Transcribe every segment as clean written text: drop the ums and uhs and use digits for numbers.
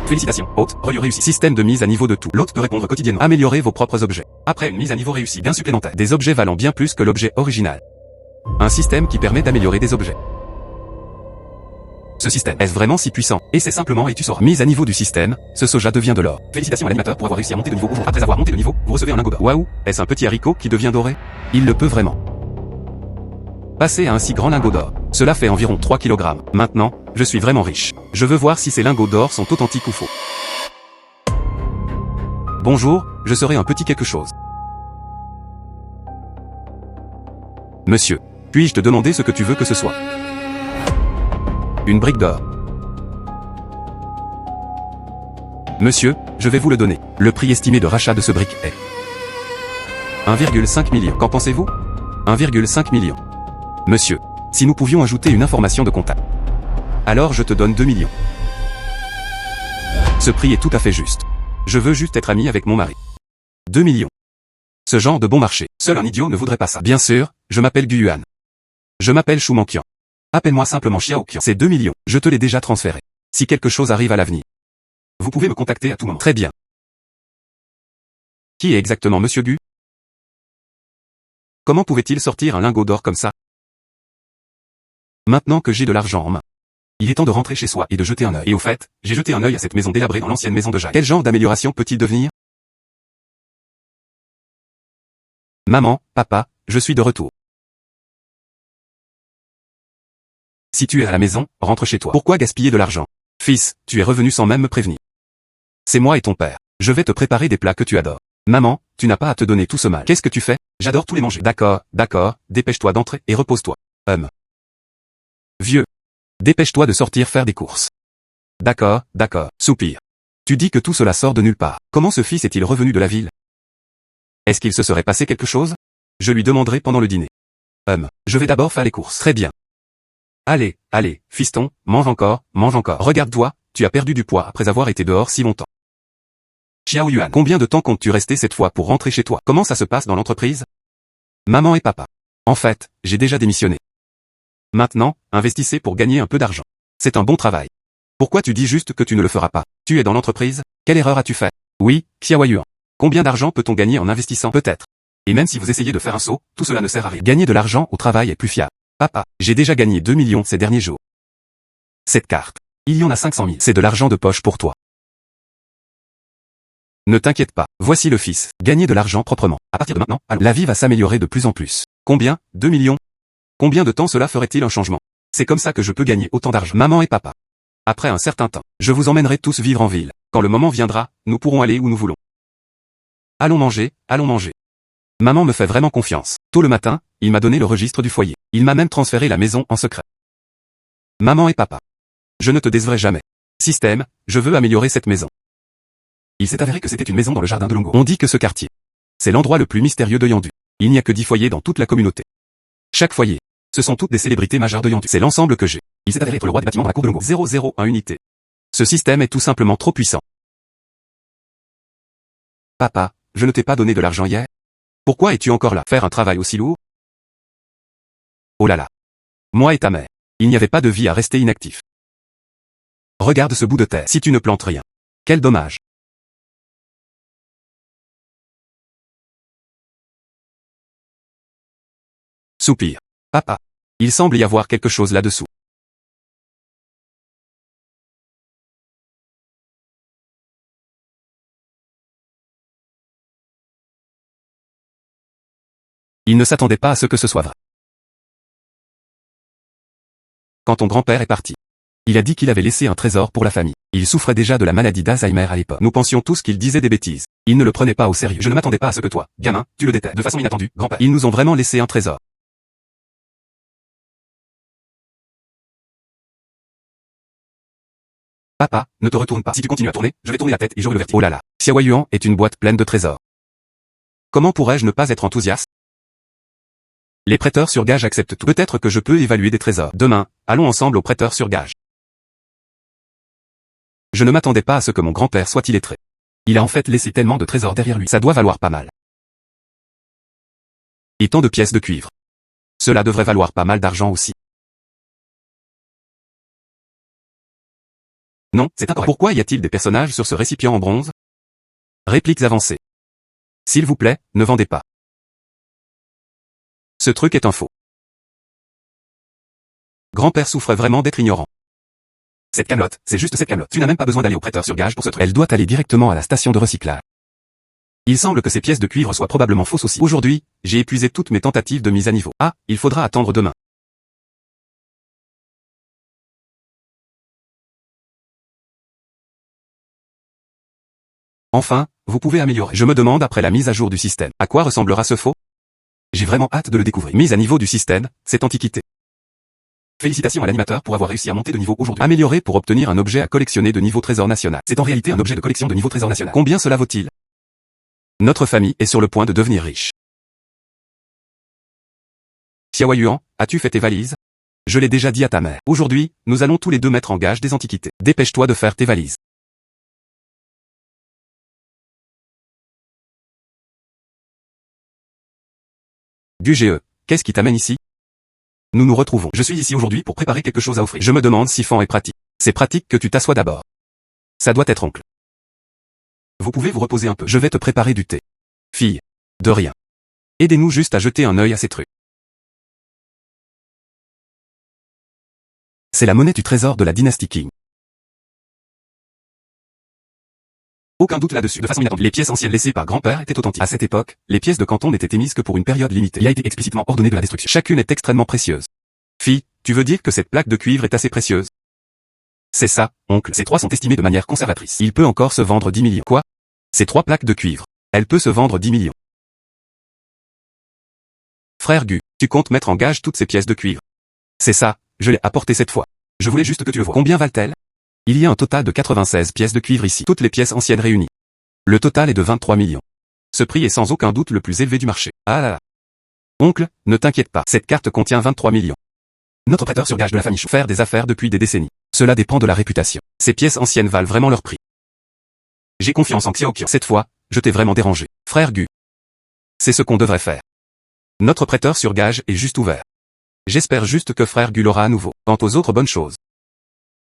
Félicitations, hôte, relieu réussi. Système de mise à niveau de tout. L'hôte peut répondre quotidiennement. Améliorer vos propres objets. Après une mise à niveau réussie, gain supplémentaire. Des objets valant bien plus que l'objet original. Un système qui permet d'améliorer des objets. Ce système est vraiment si puissant? Et c'est simplement et tu sauras. Mise à niveau du système, ce soja devient de l'or. Félicitations à l'animateur pour avoir réussi à monter de niveau. Après avoir monté de niveau, vous recevez un lingot d'or. Waouh, est-ce un petit haricot qui devient doré? Il le peut vraiment. Passer à un si grand lingot d'or. Cela fait environ 3 kg. Maintenant, je suis vraiment riche. Je veux voir si ces lingots d'or sont authentiques ou faux. Bonjour, je serai un petit quelque chose. Monsieur, puis-je te demander ce que tu veux que ce soit? Une brique d'or. Monsieur, je vais vous le donner. Le prix estimé de rachat de ce brique est 1,5 million. Qu'en pensez-vous? 1,5 million. Monsieur, si nous pouvions ajouter une information de contact. Alors je te donne 2 millions. Ce prix est tout à fait juste. Je veux juste être ami avec mon mari. 2 millions. Ce genre de bon marché. Seul un idiot ne voudrait pas ça. Bien sûr, je m'appelle Guyuan. Je m'appelle Shu Mankian. Appelle-moi simplement Xiaoqian. C'est 2 millions. Je te l'ai déjà transféré. Si quelque chose arrive à l'avenir, vous pouvez me contacter à tout moment. Très bien. Qui est exactement Monsieur Gu? Comment pouvait-il sortir un lingot d'or comme ça? Maintenant que j'ai de l'argent en main, il est temps de rentrer chez soi et de jeter un œil. Et au fait, j'ai jeté un œil à cette maison délabrée dans l'ancienne maison de Jacques. Quel genre d'amélioration peut-il devenir? Maman, papa, je suis de retour. Si tu es à la maison, rentre chez toi. Pourquoi gaspiller de l'argent? Fils, tu es revenu sans même me prévenir. C'est moi et ton père. Je vais te préparer des plats que tu adores. Maman, tu n'as pas à te donner tout ce mal. Qu'est-ce que tu fais? J'adore tous les manger. D'accord, dépêche-toi d'entrer et repose-toi. Vieux. Dépêche-toi de sortir faire des courses. D'accord, soupire. Tu dis que tout cela sort de nulle part. Comment ce fils est-il revenu de la ville? Est-ce qu'il se serait passé quelque chose? Je lui demanderai pendant le dîner. Je vais d'abord faire les courses. Très bien. Allez, fiston, mange encore. Regarde-toi, tu as perdu du poids après avoir été dehors si longtemps. Xiaoyuan, combien de temps comptes-tu rester cette fois pour rentrer chez toi? Comment ça se passe dans l'entreprise? Maman et papa. En fait, j'ai déjà démissionné. Maintenant, investissez pour gagner un peu d'argent. C'est un bon travail. Pourquoi tu dis juste que tu ne le feras pas? Tu es dans l'entreprise? Quelle erreur as-tu fait? Oui, Xiaoyuan. Combien d'argent peut-on gagner en investissant? Peut-être. Et même si vous essayez de faire un saut, tout cela ne sert à rien. Gagner de l'argent au travail est plus fiable. Papa, j'ai déjà gagné 2 millions ces derniers jours. Cette carte, il y en a 500 000. C'est de l'argent de poche pour toi. Ne t'inquiète pas, voici le fils. Gagner de l'argent proprement. À partir de maintenant, la vie va s'améliorer de plus en plus. Combien? 2 millions? Combien de temps cela ferait-il un changement? C'est comme ça que je peux gagner autant d'argent. Maman et papa. Après un certain temps, je vous emmènerai tous vivre en ville. Quand le moment viendra, nous pourrons aller où nous voulons. Allons manger. Maman me fait vraiment confiance. Tôt le matin, il m'a donné le registre du foyer. Il m'a même transféré la maison en secret. Maman et papa. Je ne te décevrai jamais. Système, je veux améliorer cette maison. Il s'est avéré que c'était une maison dans le jardin de Longo. On dit que ce quartier, c'est l'endroit le plus mystérieux de Yandu. Il n'y a que 10 foyers dans toute la communauté. Chaque foyer, ce sont toutes des célébrités majeures de Yandu. C'est l'ensemble que j'ai. Il s'est avéré être le roi des bâtiments dans la cour de Longo. 001 unité. Ce système est tout simplement trop puissant. Papa, je ne t'ai pas donné de l'argent hier? Pourquoi es-tu encore là? Faire un travail aussi lourd? Oh là là. Moi et ta mère. Il n'y avait pas de vie à rester inactif. Regarde ce bout de terre. Si tu ne plantes rien. Quel dommage. Soupir. Papa. Il semble y avoir quelque chose là-dessous. Il ne s'attendait pas à ce que ce soit vrai. Quand ton grand-père est parti, il a dit qu'il avait laissé un trésor pour la famille. Il souffrait déjà de la maladie d'Alzheimer à l'époque. Nous pensions tous qu'il disait des bêtises. Il ne le prenait pas au sérieux. Je ne m'attendais pas à ce que toi, gamin, tu le détestes. De façon inattendue, grand-père. Ils nous ont vraiment laissé un trésor. Papa, ne te retourne pas. Si tu continues à tourner, je vais tourner la tête et j'aurai le vertige. Oh là là. Xiaoyuan est une boîte pleine de trésors. Comment pourrais-je ne pas être enthousiaste? Les prêteurs sur gage acceptent tout. Peut-être que je peux évaluer des trésors. Demain, allons ensemble aux prêteurs sur gage. Je ne m'attendais pas à ce que mon grand-père soit illettré. Il a en fait laissé tellement de trésors derrière lui. Ça doit valoir pas mal. Et tant de pièces de cuivre. Cela devrait valoir pas mal d'argent aussi. Non, c'est incorrect. Pourquoi y a-t-il des personnages sur ce récipient en bronze? Répliques avancées. S'il vous plaît, ne vendez pas. Ce truc est un faux. Grand-père souffre vraiment d'être ignorant. Cette camelote, c'est juste cette camelote. Tu n'as même pas besoin d'aller au prêteur sur gage pour ce truc. Elle doit aller directement à la station de recyclage. Il semble que ces pièces de cuivre soient probablement fausses aussi. Aujourd'hui, j'ai épuisé toutes mes tentatives de mise à niveau. Ah, il faudra attendre demain. Enfin, vous pouvez améliorer. Je me demande après la mise à jour du système, à quoi ressemblera ce faux? J'ai vraiment hâte de le découvrir. Mise à niveau du système, c'est antiquité. Félicitations à l'animateur pour avoir réussi à monter de niveau aujourd'hui. Améliorer pour obtenir un objet à collectionner de niveau trésor national. C'est en réalité un objet de collection de niveau trésor national. Combien cela vaut-il? Notre famille est sur le point de devenir riche. Xiao Yuan, as-tu fait tes valises? Je l'ai déjà dit à ta mère. Aujourd'hui, nous allons tous les deux mettre en gage des antiquités. Dépêche-toi de faire tes valises. GE, qu'est-ce qui t'amène ici? Nous nous retrouvons. Je suis ici aujourd'hui pour préparer quelque chose à offrir. Je me demande si Fan est pratique. C'est pratique que tu t'assoies d'abord. Ça doit être oncle. Vous pouvez vous reposer un peu. Je vais te préparer du thé. Fille. De rien. Aidez-nous juste à jeter un œil à ces trucs. C'est la monnaie du trésor de la dynastie Qing. Aucun doute là-dessus. De façon inattendue, les pièces anciennes laissées par grand-père étaient authentiques. À cette époque, les pièces de Canton n'étaient émises que pour une période limitée. Il a été explicitement ordonné de la destruction. Chacune est extrêmement précieuse. Fille, tu veux dire que cette plaque de cuivre est assez précieuse? C'est ça, oncle. Ces trois sont estimées de manière conservatrice. Il peut encore se vendre 10 millions. Quoi? Ces trois plaques de cuivre. Elle peut se vendre 10 millions. Frère Gu, tu comptes mettre en gage toutes ces pièces de cuivre? C'est ça, je l'ai apporté cette fois. Je voulais juste que tu le vois. Combien valent-elles? Il y a un total de 96 pièces de cuivre ici. Toutes les pièces anciennes réunies. Le total est de 23 millions. Ce prix est sans aucun doute le plus élevé du marché. Ah là là. Oncle, ne t'inquiète pas. Cette carte contient 23 millions. Notre prêteur sur gage de la famille Chou. Faire des affaires depuis des décennies. Cela dépend de la réputation. Ces pièces anciennes valent vraiment leur prix. J'ai confiance en Xiao Qian. Cette fois, je t'ai vraiment dérangé. Frère Gu. C'est ce qu'on devrait faire. Notre prêteur sur gage est juste ouvert. J'espère juste que frère Gu l'aura à nouveau. Quant aux autres bonnes choses.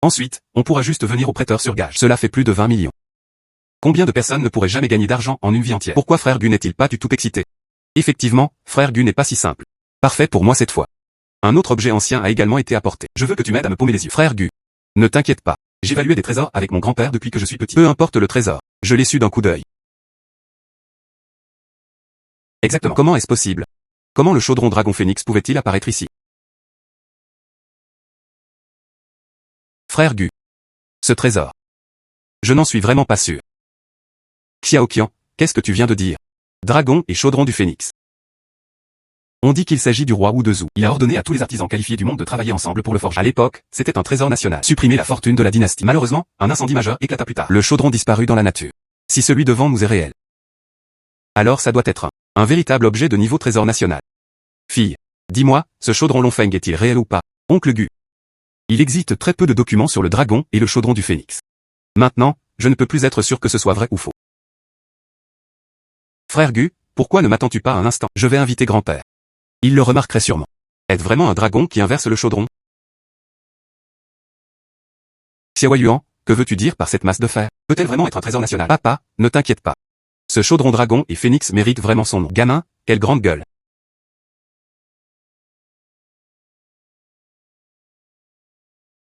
Ensuite, on pourra juste venir au prêteur sur gage. Cela fait plus de 20 millions. Combien de personnes ne pourraient jamais gagner d'argent en une vie entière? Pourquoi frère Gu n'est-il pas du tout excité? Effectivement, frère Gu n'est pas si simple. Parfait pour moi cette fois. Un autre objet ancien a également été apporté. Je veux que tu m'aides à me paumer les yeux. Frère Gu. Ne t'inquiète pas. J'évaluais des trésors avec mon grand-père depuis que je suis petit. Peu importe le trésor. Je l'ai su d'un coup d'œil. Exactement. Comment est-ce possible? Comment le chaudron dragon phénix pouvait-il apparaître ici? Frère Gu. Ce trésor. Je n'en suis vraiment pas sûr. Xiao Qian, qu'est-ce que tu viens de dire? Dragon et chaudron du phénix. On dit qu'il s'agit du roi Wu de Zhou. Il a ordonné à tous les artisans qualifiés du monde de travailler ensemble pour le forger. À l'époque, c'était un trésor national. Supprimer la fortune de la dynastie. Malheureusement, un incendie majeur éclata plus tard. Le chaudron disparut dans la nature. Si celui devant nous est réel, alors ça doit être un véritable objet de niveau trésor national. Fille, dis-moi, ce chaudron Longfeng est-il réel ou pas? Oncle Gu. Il existe très peu de documents sur le dragon et le chaudron du phénix. Maintenant, je ne peux plus être sûr que ce soit vrai ou faux. Frère Gu, pourquoi ne m'attends-tu pas un instant? Je vais inviter grand-père. Il le remarquerait sûrement. Est-ce vraiment un dragon qui inverse le chaudron? Xiao Yuan, que veux-tu dire par cette masse de fer? Peut-elle vraiment être un trésor national? Papa, ne t'inquiète pas. Ce chaudron dragon et phénix mérite vraiment son nom. Gamin, quelle grande gueule.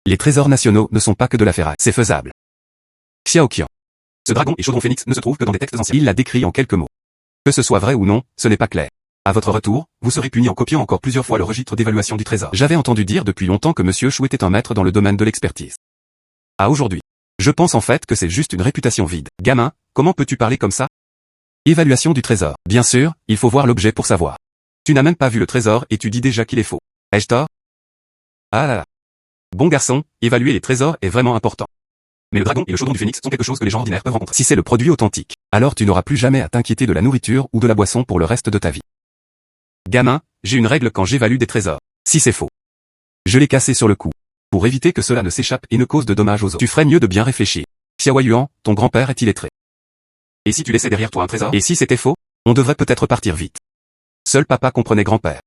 Les trésors nationaux ne sont pas que de la ferraille. C'est faisable. Xiao Qian. Ce dragon et chaudron phénix ne se trouvent que dans des textes anciens. Il l'a décrit en quelques mots. Que ce soit vrai ou non, ce n'est pas clair. À votre retour, vous serez puni en copiant encore plusieurs fois le registre d'évaluation du trésor. J'avais entendu dire depuis longtemps que Monsieur Chou était un maître dans le domaine de l'expertise. À aujourd'hui. Je pense en fait que c'est juste une réputation vide. Gamin, comment peux-tu parler comme ça? Évaluation du trésor. Bien sûr, il faut voir l'objet pour savoir. Tu n'as même pas vu le trésor et tu dis déjà qu'il est faux. Ai-je tort? Ah là là. Bon garçon, évaluer les trésors est vraiment important. Mais le dragon et le chaudron du phénix sont quelque chose que les gens ordinaires peuvent rencontrer. Si c'est le produit authentique, alors tu n'auras plus jamais à t'inquiéter de la nourriture ou de la boisson pour le reste de ta vie. Gamin, j'ai une règle quand j'évalue des trésors. Si c'est faux, je l'ai cassé sur le coup. Pour éviter que cela ne s'échappe et ne cause de dommages aux autres. Tu ferais mieux de bien réfléchir. Xiao Yuan, ton grand-père est illettré. Et si tu laissais derrière toi un trésor? Et si c'était faux? On devrait peut-être partir vite. Seul papa comprenait grand-père.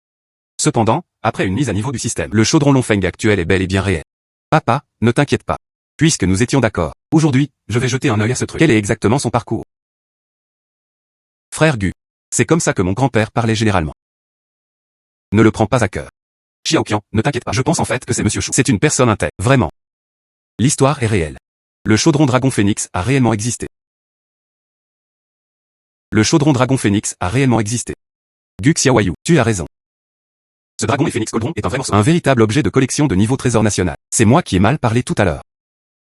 Cependant, après une mise à niveau du système, le chaudron Longfeng actuel est bel et bien réel. Papa, ne t'inquiète pas. Puisque nous étions d'accord, aujourd'hui, je vais jeter un œil à ce truc. Quel est exactement son parcours? Frère Gu. C'est comme ça que mon grand-père parlait généralement. Ne le prends pas à cœur. Xiaoqian, ne t'inquiète pas. Je pense en fait que c'est Monsieur Chou. C'est une personne intègre. Vraiment. L'histoire est réelle. Le chaudron dragon phénix a réellement existé. Le chaudron dragon phénix a réellement existé. Gu Xiaoyu, tu as raison. Ce dragon et phénix chaudron est un vrai morceau. Un véritable objet de collection de niveau trésor national. C'est moi qui ai mal parlé tout à l'heure.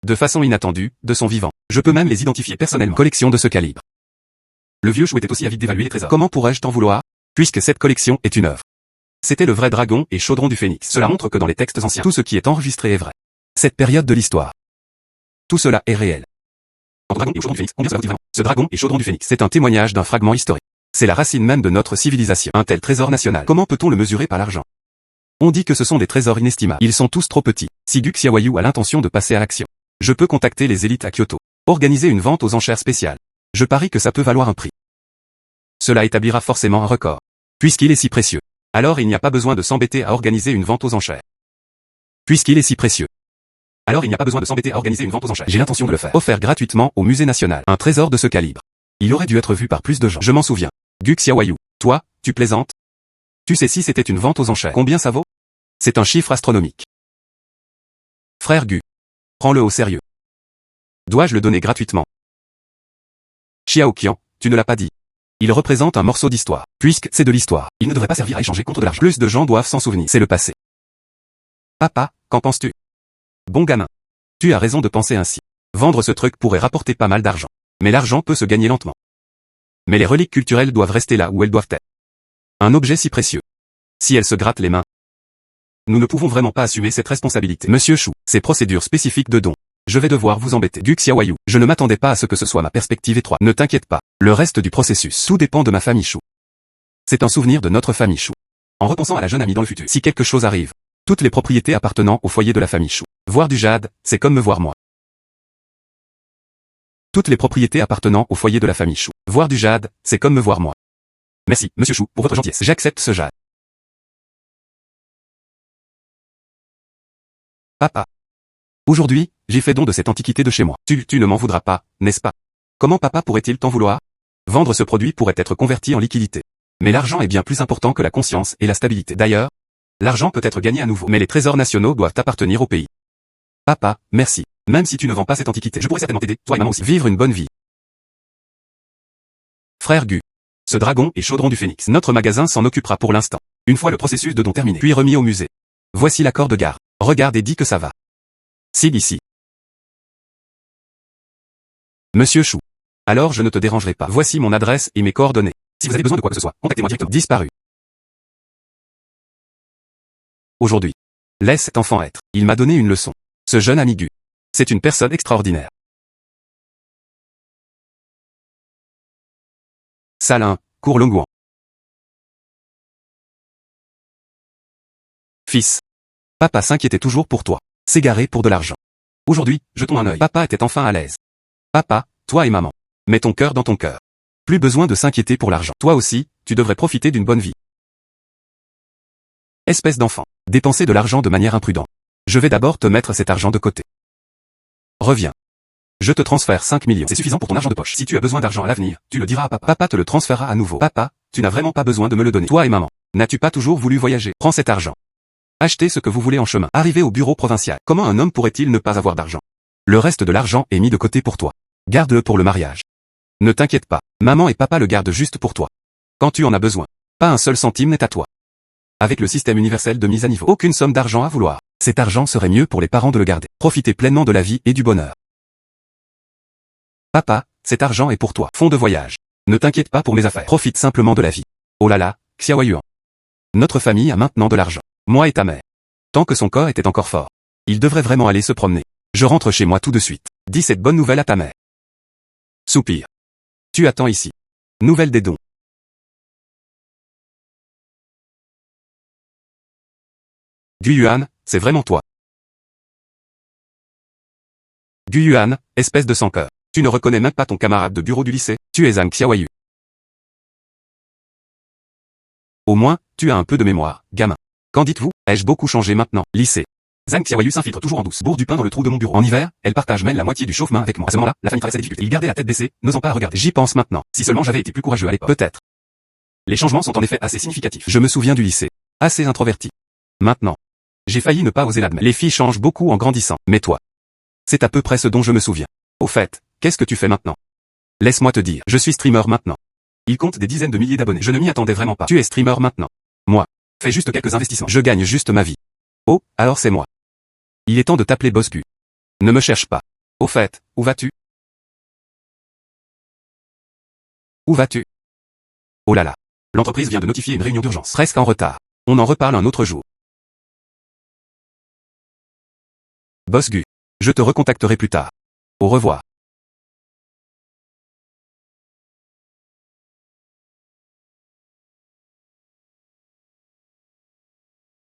De façon inattendue, de son vivant. Je peux même les identifier personnellement. Collection de ce calibre. Le vieux Chou était aussi avide d'évaluer les trésors. Comment pourrais-je t'en vouloir? Puisque cette collection est une œuvre. C'était le vrai dragon et chaudron du phénix. Cela montre que dans les textes anciens, tout ce qui est enregistré est vrai. Cette période de l'histoire. Tout cela est réel. Entre dragon et chaudron du phénix, combien cela vaut vraiment? Ce dragon et chaudron du phénix, c'est un témoignage d'un fragment historique. C'est la racine même de notre civilisation. Un tel trésor national. Comment peut-on le mesurer par l'argent? On dit que ce sont des trésors inestimables. Ils sont tous trop petits. Si Gu Xiaoyu a l'intention de passer à l'action, je peux contacter les élites à Kyoto. Organiser une vente aux enchères spéciales. Je parie que ça peut valoir un prix. Cela établira forcément un record. Puisqu'il est si précieux. Alors il n'y a pas besoin de s'embêter à organiser une vente aux enchères. Puisqu'il est si précieux. Alors il n'y a pas besoin de s'embêter à organiser une vente aux enchères. J'ai l'intention de le faire. Offert gratuitement au musée national. Un trésor de ce calibre. Il aurait dû être vu par plus de gens. Je m'en souviens. Gu Xiaoyu, toi, tu plaisantes? Tu sais si c'était une vente aux enchères. Combien ça vaut? C'est un chiffre astronomique. Frère Gu. Prends-le au sérieux. Dois-je le donner gratuitement? Xiaoqian, tu ne l'as pas dit. Il représente un morceau d'histoire. Puisque c'est de l'histoire, il ne devrait pas servir à échanger contre de l'argent. Plus de gens doivent s'en souvenir. C'est le passé. Papa, qu'en penses-tu? Bon gamin. Tu as raison de penser ainsi. Vendre ce truc pourrait rapporter pas mal d'argent. Mais l'argent peut se gagner lentement. Mais les reliques culturelles doivent rester là où elles doivent être. Un objet si précieux. Si elles se grattent les mains. Nous ne pouvons vraiment pas assumer cette responsabilité. Monsieur Chou, ces procédures spécifiques de don. Je vais devoir vous embêter. Gu Xiaoyu, je ne m'attendais pas à ce que ce soit ma perspective étroite. Ne t'inquiète pas, le reste du processus, tout dépend de ma famille Chou. C'est un souvenir de notre famille Chou. En repensant à la jeune amie dans le futur, si quelque chose arrive, toutes les propriétés appartenant au foyer de la famille Chou. Voir du jade, c'est comme me voir moi. Toutes les propriétés appartenant au foyer de la famille Chou. Voir du jade, c'est comme me voir moi. Merci, Monsieur Chou, pour votre gentillesse. J'accepte ce jade. Papa. Aujourd'hui, j'ai fait don de cette antiquité de chez moi. Tu ne m'en voudras pas, n'est-ce pas? Comment papa pourrait-il t'en vouloir? Vendre ce produit pourrait être converti en liquidité. Mais l'argent est bien plus important que la conscience et la stabilité. D'ailleurs, l'argent peut être gagné à nouveau. Mais les trésors nationaux doivent appartenir au pays. Papa, merci. Même si tu ne vends pas cette antiquité, je pourrais certainement t'aider, toi et maman aussi. Vivre une bonne vie. Frère Gu. Ce dragon et chaudron du phénix. Notre magasin s'en occupera pour l'instant. Une fois le processus de don terminé, puis remis au musée. Voici l'accord de garde. Regarde et dis que ça va. Si d'ici. Monsieur Chou. Alors je ne te dérangerai pas. Voici mon adresse et mes coordonnées. Si vous avez besoin de quoi que ce soit, contactez-moi directement. Disparu. Aujourd'hui. Laisse cet enfant être. Il m'a donné une leçon. Ce jeune ami Gu. C'est une personne extraordinaire. Salin, Courlonguan. Fils. Papa s'inquiétait toujours pour toi. S'égarer pour de l'argent. Aujourd'hui, jetons un œil. Papa était enfin à l'aise. Papa, toi et maman. Mets ton cœur dans ton cœur. Plus besoin de s'inquiéter pour l'argent. Toi aussi, tu devrais profiter d'une bonne vie. Espèce d'enfant. Dépenser de l'argent de manière imprudente. Je vais d'abord te mettre cet argent de côté. Reviens. Je te transfère 5 millions. C'est suffisant pour ton argent de poche. Si tu as besoin d'argent à l'avenir, tu le diras à papa. Papa te le transférera à nouveau. Papa, tu n'as vraiment pas besoin de me le donner. Toi et maman. N'as-tu pas toujours voulu voyager? Prends cet argent. Achetez ce que vous voulez en chemin. Arrivez au bureau provincial. Comment un homme pourrait-il ne pas avoir d'argent? Le reste de l'argent est mis de côté pour toi. Garde-le pour le mariage. Ne t'inquiète pas. Maman et papa le gardent juste pour toi. Quand tu en as besoin. Pas un seul centime n'est à toi. Avec le système universel de mise à niveau. Aucune somme d'argent à vouloir. Cet argent serait mieux pour les parents de le garder. Profitez pleinement de la vie et du bonheur. Papa, cet argent est pour toi. Fonds de voyage. Ne t'inquiète pas pour mes affaires. Profite simplement de la vie. Oh là là, Xiaoyuan. Notre famille a maintenant de l'argent. Moi et ta mère. Tant que son corps était encore fort. Il devrait vraiment aller se promener. Je rentre chez moi tout de suite. Dis cette bonne nouvelle à ta mère. Soupir. Tu attends ici. Nouvelle des dons. Guyuan, c'est vraiment toi. Guyuan, espèce de sans-cœur. Tu ne reconnais même pas ton camarade de bureau du lycée. Tu es Zhang Xiaoyu. Au moins, tu as un peu de mémoire, gamin. Qu'en dites-vous? Ai-je beaucoup changé maintenant? Lycée. Zhang Xiaoyu s'infiltre toujours en douce. Bourre du pain dans le trou de mon bureau. En hiver, elle partage même la moitié du chauffe-main avec moi. À ce moment-là, la famille traverse ses difficultés. Il gardait la tête baissée, n'osant pas regarder. J'y pense maintenant. Si seulement j'avais été plus courageux à l'époque. Peut-être. Les changements sont en effet assez significatifs. Je me souviens du lycée. Assez introverti. Maintenant. J'ai failli ne pas oser l'admettre. Les filles changent beaucoup en grandissant. Mais toi. C'est à peu près ce dont je me souviens. Au fait, qu'est-ce que tu fais maintenant? Laisse-moi te dire. Je suis streamer maintenant. Il compte des dizaines de milliers d'abonnés. Je ne m'y attendais vraiment pas. Tu es streamer maintenant. Moi. Fais juste quelques investissements. Je gagne juste ma vie. Oh, alors c'est moi. Il est temps de t'appeler Boss Gu. Ne me cherche pas. Au fait, où vas-tu? Où vas-tu? Oh là là. L'entreprise vient de notifier une réunion d'urgence. Presque en retard. On en reparle un autre jour. Boss Gu. Je te recontacterai plus tard. Au revoir.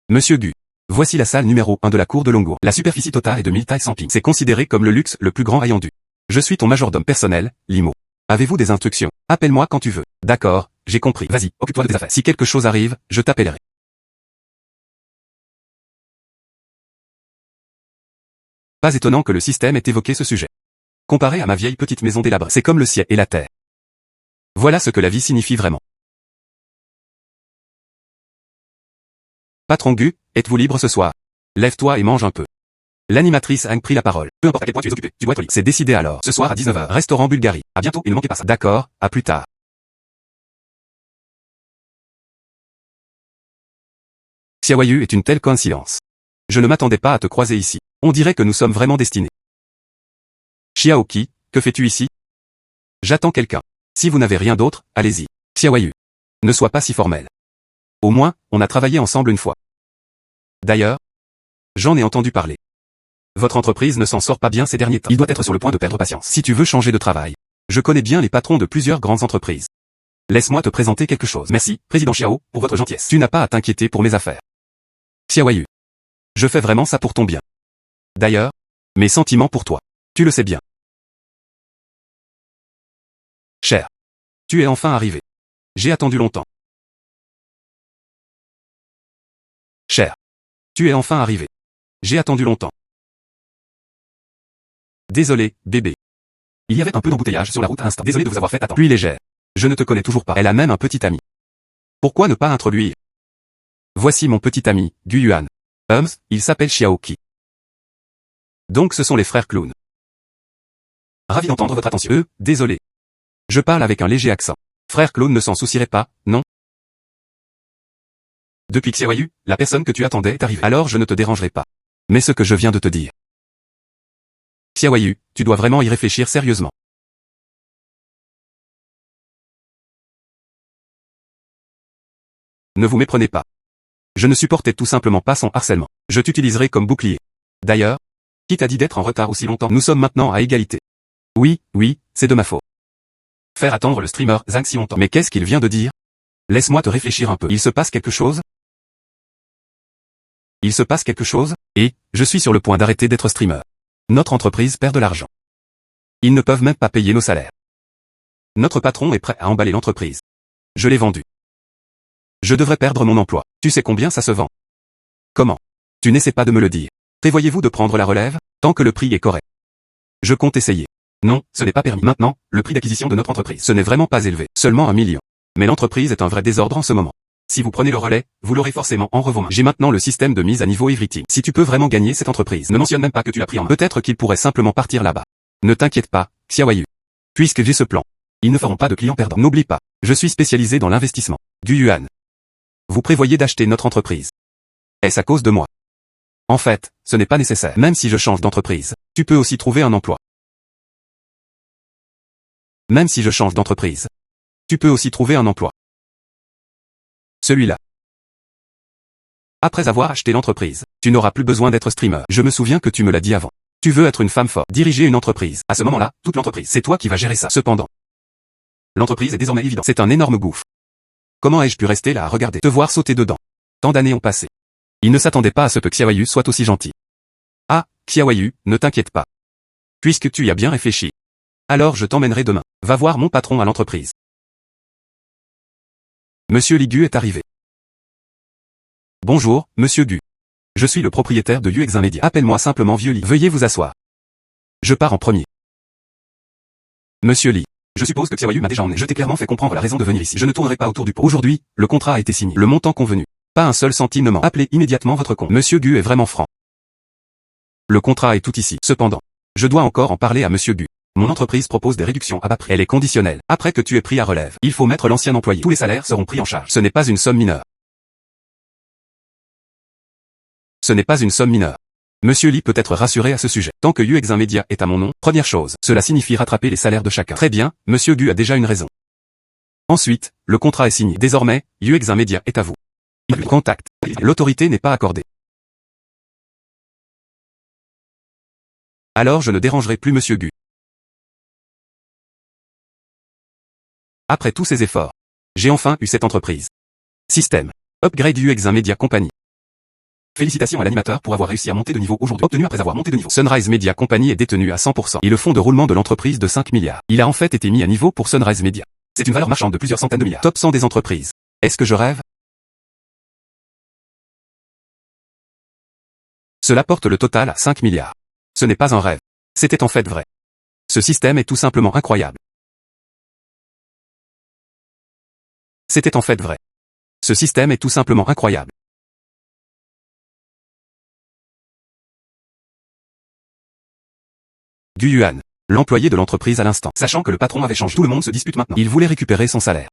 Monsieur Gu. Voici la salle numéro 1 de la cour de Longour. La superficie totale est de 1000 tailles sans ping. C'est considéré comme le luxe le plus grand ayant dû. Je suis ton majordome personnel, Limo. Avez-vous des instructions? Appelle-moi quand tu veux. D'accord, j'ai compris. Vas-y, occupe-toi de tes affaires. Si quelque chose arrive, je t'appellerai. Pas étonnant que le système ait évoqué ce sujet. Comparé à ma vieille petite maison délabrée, c'est comme le ciel et la terre. Voilà ce que la vie signifie vraiment. Patron Gu, êtes-vous libre ce soir? Lève-toi et mange un peu. L'animatrice Hank prit la parole. Peu importe à quel point tu es occupé, tu dois être libre. C'est décidé alors. Ce soir à 19h, restaurant Bulgarie. À bientôt, et ne manquez pas ça. D'accord, à plus tard. Xiaoyu est une telle coïncidence. Je ne m'attendais pas à te croiser ici. On dirait que nous sommes vraiment destinés. Xiaoqi, que fais-tu ici? J'attends quelqu'un. Si vous n'avez rien d'autre, allez-y. Xiaoyu. Ne sois pas si formel. Au moins, on a travaillé ensemble une fois. D'ailleurs, j'en ai entendu parler. Votre entreprise ne s'en sort pas bien ces derniers temps. Il doit être sur le point de perdre patience. Si tu veux changer de travail, je connais bien les patrons de plusieurs grandes entreprises. Laisse-moi te présenter quelque chose. Merci, Président Xiao, pour votre gentillesse. Tu n'as pas à t'inquiéter pour mes affaires. Xiaoyu. Je fais vraiment ça pour ton bien. D'ailleurs, mes sentiments pour toi. Tu le sais bien. Cher. Tu es enfin arrivé. J'ai attendu longtemps. Cher. Tu es enfin arrivé. J'ai attendu longtemps. Désolé, bébé. Il y avait un peu d'embouteillage sur la route à l'instant. Désolé de vous avoir fait attendre. Pluie légère. Je ne te connais toujours pas. Elle a même un petit ami. Pourquoi ne pas introduire? Voici mon petit ami, Gu Yuan. Il s'appelle Xiaoqi. Donc ce sont les frères clowns. Ravi d'entendre votre attention. Désolé. Je parle avec un léger accent. Frère clown ne s'en soucierait pas, non? Depuis Xiaoyu, la personne que tu attendais est arrivée. Alors je ne te dérangerai pas. Mais ce que je viens de te dire. Xiaoyu, tu dois vraiment y réfléchir sérieusement. Ne vous méprenez pas. Je ne supportais tout simplement pas son harcèlement. Je t'utiliserai comme bouclier. D'ailleurs, qui t'a dit d'être en retard aussi longtemps? Nous sommes maintenant à égalité. Oui, c'est de ma faute. Faire attendre le streamer Zhang si longtemps. Mais qu'est-ce qu'il vient de dire? Laisse-moi te réfléchir un peu. Il se passe quelque chose? Il se passe quelque chose? Et, je suis sur le point d'arrêter d'être streamer. Notre entreprise perd de l'argent. Ils ne peuvent même pas payer nos salaires. Notre patron est prêt à emballer l'entreprise. Je l'ai vendu. Je devrais perdre mon emploi. Tu sais combien ça se vend? Comment? Tu n'essaies pas de me le dire. Prévoyez-vous de prendre la relève, tant que le prix est correct? Je compte essayer. Non, ce n'est pas permis. Maintenant, le prix d'acquisition de notre entreprise. Ce n'est vraiment pas élevé. Seulement 1 million. Mais l'entreprise est un vrai désordre en ce moment. Si vous prenez le relais, vous l'aurez forcément en vos mains. J'ai maintenant le système de mise à niveau Everything. Si tu peux vraiment gagner cette entreprise, ne mentionne même pas que tu l'as pris en main. Peut-être qu'il pourrait simplement partir là-bas. Ne t'inquiète pas, Xiaoyu. Puisque j'ai ce plan, ils ne feront pas de clients perdants. N'oublie pas, je suis spécialisé dans l'investissement. Gu Yuan. Vous prévoyez d'acheter notre entreprise. Est-ce à cause de moi? En fait, ce n'est pas nécessaire. Même si je change d'entreprise, tu peux aussi trouver un emploi. Même si je change d'entreprise, tu peux aussi trouver un emploi. Celui-là. Après avoir acheté l'entreprise, tu n'auras plus besoin d'être streamer. Je me souviens que tu me l'as dit avant. Tu veux être une femme forte, diriger une entreprise. À ce moment-là, toute l'entreprise, c'est toi qui vas gérer ça. Cependant, l'entreprise est désormais évidente. C'est un énorme gouffre. Comment ai-je pu rester là à regarder, te voir sauter dedans? Tant d'années ont passé. Il ne s'attendait pas à ce que Xiaoyu soit aussi gentil. Ah, Xiaoyu, ne t'inquiète pas. Puisque tu y as bien réfléchi. Alors je t'emmènerai demain. Va voir mon patron à l'entreprise. Monsieur Li Gu est arrivé. Bonjour, Monsieur Gu. Je suis le propriétaire de UX Media. Appelle-moi simplement Vieux Lee. Veuillez vous asseoir. Je pars en premier. Monsieur Lee. Je suppose que Xiaoyu m'a déjà emmené. Je t'ai clairement fait comprendre la raison de venir ici. Je ne tournerai pas autour du pot. Aujourd'hui, le contrat a été signé. Le montant convenu. Pas un seul centime ne ment. Appelez immédiatement votre compte. Monsieur Gu est vraiment franc. Le contrat est tout ici. Cependant, je dois encore en parler à Monsieur Gu. Mon entreprise propose des réductions à bas prix. Elle est conditionnelle. Après que tu aies pris à relève, il faut mettre l'ancien employé. Tous les salaires seront pris en charge. Ce n'est pas une somme mineure. Ce n'est pas une somme mineure. Monsieur Lee peut être rassuré à ce sujet. Tant que UX Media est à mon nom, première chose, cela signifie rattraper les salaires de chacun. Très bien, Monsieur Gu a déjà une raison. Ensuite, le contrat est signé. Désormais, UX Media est à vous. Contact. L'autorité n'est pas accordée. Alors je ne dérangerai plus Monsieur Gu. Après tous ces efforts, j'ai enfin eu cette entreprise. Système. Upgrade UX Media Company. Félicitations à l'animateur pour avoir réussi à monter de niveau aujourd'hui. Obtenu après avoir monté de niveau. Sunrise Media Company est détenu à 100% et le fonds de roulement de l'entreprise de 5 milliards. Il a en fait été mis à niveau pour Sunrise Media. C'est une valeur marchande de plusieurs centaines de milliards. Top 100 des entreprises. Est-ce que je rêve? Cela porte le total à 5 milliards. Ce n'est pas un rêve. C'était en fait vrai. Ce système est tout simplement incroyable. C'était en fait vrai. Ce système est tout simplement incroyable. Gu Yuan, l'employé de l'entreprise à l'instant. Sachant que le patron avait changé, tout le monde se dispute maintenant. Il voulait récupérer son salaire.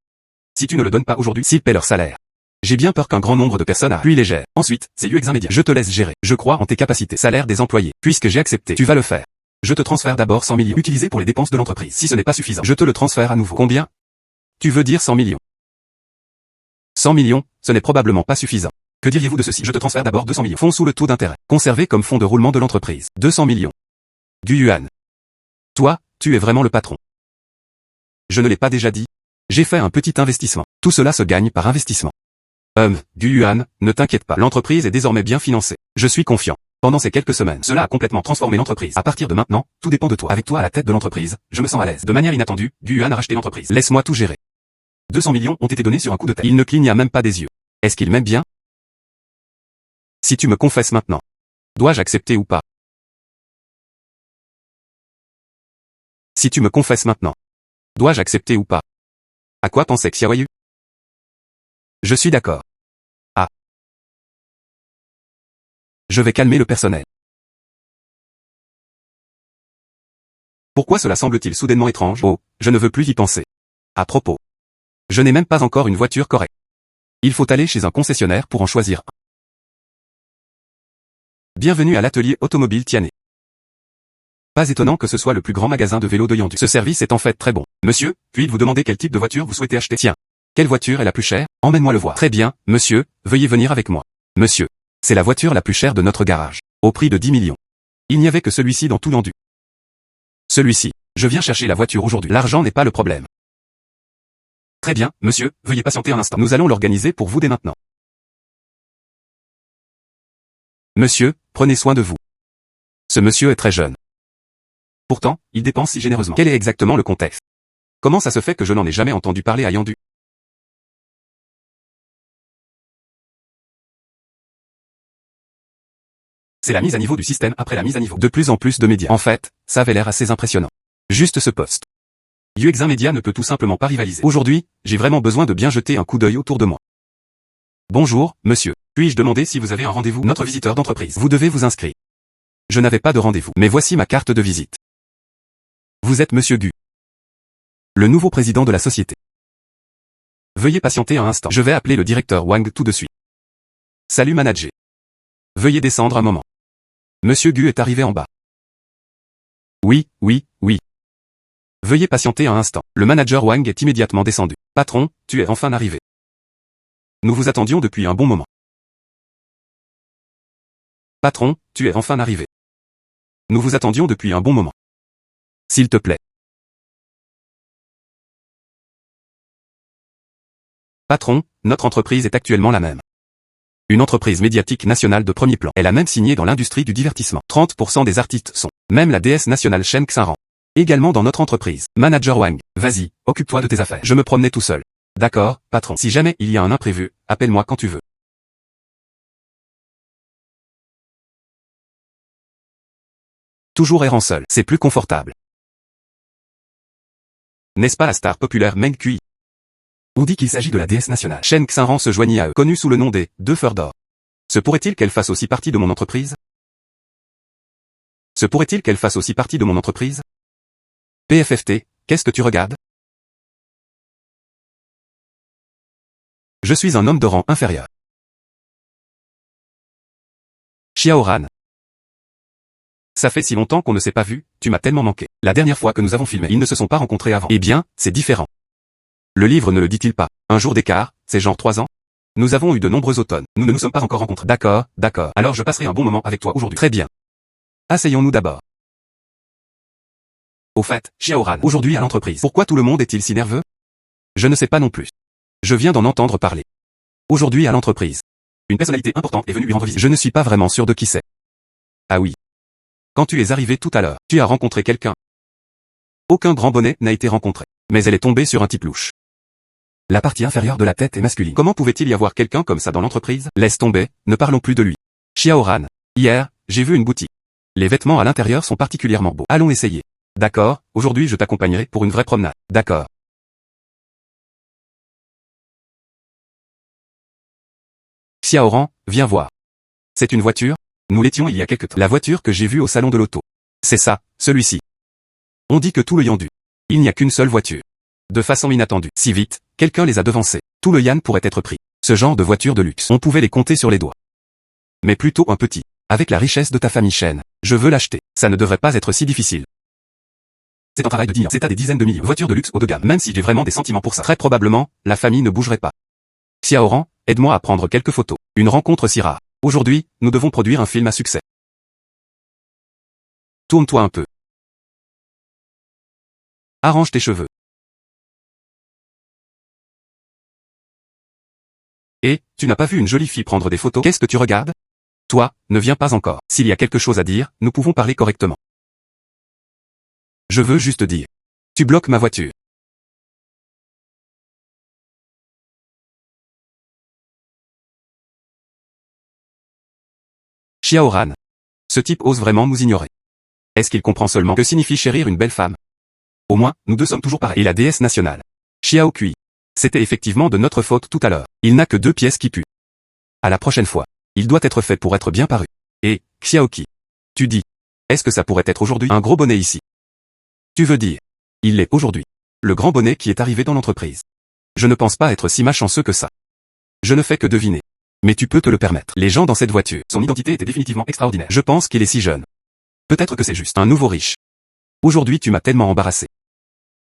Si tu ne le donnes pas aujourd'hui, s'ils paient leur salaire. J'ai bien peur qu'un grand nombre de personnes puis les gèrent. Ensuite, c'est UX Media. Je te laisse gérer. Je crois en tes capacités. Salaire des employés. Puisque j'ai accepté, tu vas le faire. Je te transfère d'abord 100 millions utilisés pour les dépenses de l'entreprise. Si ce n'est pas suffisant, je te le transfère à nouveau. Combien? Tu veux dire 100 millions? 100 millions, ce n'est probablement pas suffisant. Que diriez-vous de ceci? Je te transfère d'abord 200 millions. Fonds sous le taux d'intérêt. Conservé comme fonds de roulement de l'entreprise. 200 millions. Gu Yuan. Toi, tu es vraiment le patron. Je ne l'ai pas déjà dit? J'ai fait un petit investissement. Tout cela se gagne par investissement. Gu Yuan, ne t'inquiète pas. L'entreprise est désormais bien financée. Je suis confiant. Pendant ces quelques semaines, cela a complètement transformé l'entreprise. À partir de maintenant, tout dépend de toi. Avec toi à la tête de l'entreprise, je me sens à l'aise. De manière inattendue, Gu Yuan a racheté l'entreprise. Laisse-moi tout gérer. 200 millions ont été donnés sur un coup de tête. Il ne cligna même pas des yeux. Est-ce qu'il m'aime bien? Si tu me confesses maintenant, dois-je accepter ou pas? Si tu me confesses maintenant, dois-je accepter ou pas? À quoi pensait Xiaoyu? Je suis d'accord. Ah. Je vais calmer le personnel. Pourquoi cela semble-t-il soudainement étrange? Oh, je ne veux plus y penser. À propos. Je n'ai même pas encore une voiture correcte. Il faut aller chez un concessionnaire pour en choisir un. Bienvenue à l'atelier automobile Tiané. Pas étonnant que ce soit le plus grand magasin de vélos de Yandu. Ce service est en fait très bon. Monsieur, puis-je vous demander quel type de voiture vous souhaitez acheter? Tiens. Quelle voiture est la plus chère? Emmène-moi le voir. Très bien, monsieur, veuillez venir avec moi. Monsieur. C'est la voiture la plus chère de notre garage. Au prix de 10 millions. Il n'y avait que celui-ci dans tout Yandu. Celui-ci. Je viens chercher la voiture aujourd'hui. L'argent n'est pas le problème. Très bien, monsieur, veuillez patienter un instant. Nous allons l'organiser pour vous dès maintenant. Monsieur, prenez soin de vous. Ce monsieur est très jeune. Pourtant, il dépense si généreusement. Quel est exactement le contexte? Comment ça se fait que je n'en ai jamais entendu parler à Yandu? C'est la mise à niveau du système après la mise à niveau. De plus en plus de médias. En fait, ça avait l'air assez impressionnant. Juste ce poste. UX Media ne peut tout simplement pas rivaliser. Aujourd'hui, j'ai vraiment besoin de bien jeter un coup d'œil autour de moi. Bonjour, monsieur. Puis-je demander si vous avez un rendez-vous? Notre visiteur d'entreprise. Vous devez vous inscrire. Je n'avais pas de rendez-vous, mais voici ma carte de visite. Vous êtes monsieur Gu. Le nouveau président de la société. Veuillez patienter un instant. Je vais appeler le directeur Wang tout de suite. Salut manager. Veuillez descendre un moment. Monsieur Gu est arrivé en bas. Oui. Veuillez patienter un instant. Le manager Wang est immédiatement descendu. Patron, tu es enfin arrivé. Nous vous attendions depuis un bon moment. Patron, tu es enfin arrivé. Nous vous attendions depuis un bon moment. S'il te plaît. Patron, notre entreprise est actuellement la même. Une entreprise médiatique nationale de premier plan. Elle a même signé dans l'industrie du divertissement. 30% des artistes sont. Même la déesse nationale Shen Xinran. Également dans notre entreprise. Manager Wang, vas-y, occupe-toi de tes affaires. Je me promenais tout seul. D'accord, patron. Si jamais il y a un imprévu, appelle-moi quand tu veux. Toujours errant seul, c'est plus confortable. N'est-ce pas la star populaire Meng Kui? On dit qu'il s'agit de la déesse nationale. Shen Xinran se joignit à eux, connue sous le nom des deux feux d'or. Se pourrait-il qu'elle fasse aussi partie de mon entreprise? Se pourrait-il qu'elle fasse aussi partie de mon entreprise? PFFT, qu'est-ce que tu regardes? Je suis un homme de rang inférieur. Xiaoran. Ça fait si longtemps qu'on ne s'est pas vu, tu m'as tellement manqué. La dernière fois que nous avons filmé, ils ne se sont pas rencontrés avant. Eh bien, c'est différent. Le livre ne le dit-il pas? Un jour d'écart, c'est genre 3 ans? Nous avons eu de nombreux automnes, nous ne nous sommes pas encore rencontrés. D'accord, d'accord. Alors je passerai un bon moment avec toi aujourd'hui. Très bien. Asseyons-nous d'abord. Au fait, Xiaoran, aujourd'hui à l'entreprise. Pourquoi tout le monde est-il si nerveux? Je ne sais pas non plus. Je viens d'en entendre parler. Aujourd'hui à l'entreprise. Une personnalité importante est venue lui rendre visite. Je ne suis pas vraiment sûr de qui c'est. Ah oui. Quand tu es arrivé tout à l'heure, tu as rencontré quelqu'un. Aucun grand bonnet n'a été rencontré. Mais elle est tombée sur un type louche. La partie inférieure de la tête est masculine. Comment pouvait-il y avoir quelqu'un comme ça dans l'entreprise? Laisse tomber, ne parlons plus de lui. Xiaoran. Hier, j'ai vu une boutique. Les vêtements à l'intérieur sont particulièrement beaux. Allons essayer. D'accord, aujourd'hui je t'accompagnerai pour une vraie promenade. D'accord. Xiaoran, viens voir. C'est une voiture? Nous l'étions il y a quelque temps. La voiture que j'ai vue au salon de l'auto. C'est ça, celui-ci. On dit que tout le Yandu. Il n'y a qu'une seule voiture. De façon inattendue. Si vite, quelqu'un les a devancés. Tout le Yan pourrait être pris. Ce genre de voiture de luxe, on pouvait les compter sur les doigts. Mais plutôt un petit. Avec la richesse de ta famille Shen, je veux l'acheter. Ça ne devrait pas être si difficile. C'est un travail de 10 ans. C'est à des dizaines de milliers. Voitures de luxe haut de gamme. Même si j'ai vraiment des sentiments pour ça. Très probablement, la famille ne bougerait pas. Xiaoran, aide-moi à prendre quelques photos. Une rencontre si rare. Aujourd'hui, nous devons produire un film à succès. Tourne-toi un peu. Arrange tes cheveux. Et, tu n'as pas vu une jolie fille prendre des photos? Qu'est-ce que tu regardes? Toi, ne viens pas encore. S'il y a quelque chose à dire, nous pouvons parler correctement. Je veux juste dire. Tu bloques ma voiture. Xiaoran. Ce type ose vraiment nous ignorer. Est-ce qu'il comprend seulement que signifie chérir une belle femme? Au moins, nous deux sommes toujours pareils. Et la déesse nationale. Xiao Kui. C'était effectivement de notre faute tout à l'heure. Il n'a que 2 pièces qui puent. À la prochaine fois. Il doit être fait pour être bien paru. Et, Xiaoki. Tu dis. Est-ce que ça pourrait être aujourd'hui? Un gros bonnet ici. Tu veux dire. Il l'est aujourd'hui. Le grand bonnet qui est arrivé dans l'entreprise. Je ne pense pas être si malchanceux que ça. Je ne fais que deviner. Mais tu peux te le permettre. Les gens dans cette voiture, son identité était définitivement extraordinaire. Je pense qu'il est si jeune. Peut-être que c'est juste un nouveau riche. Aujourd'hui tu m'as tellement embarrassé.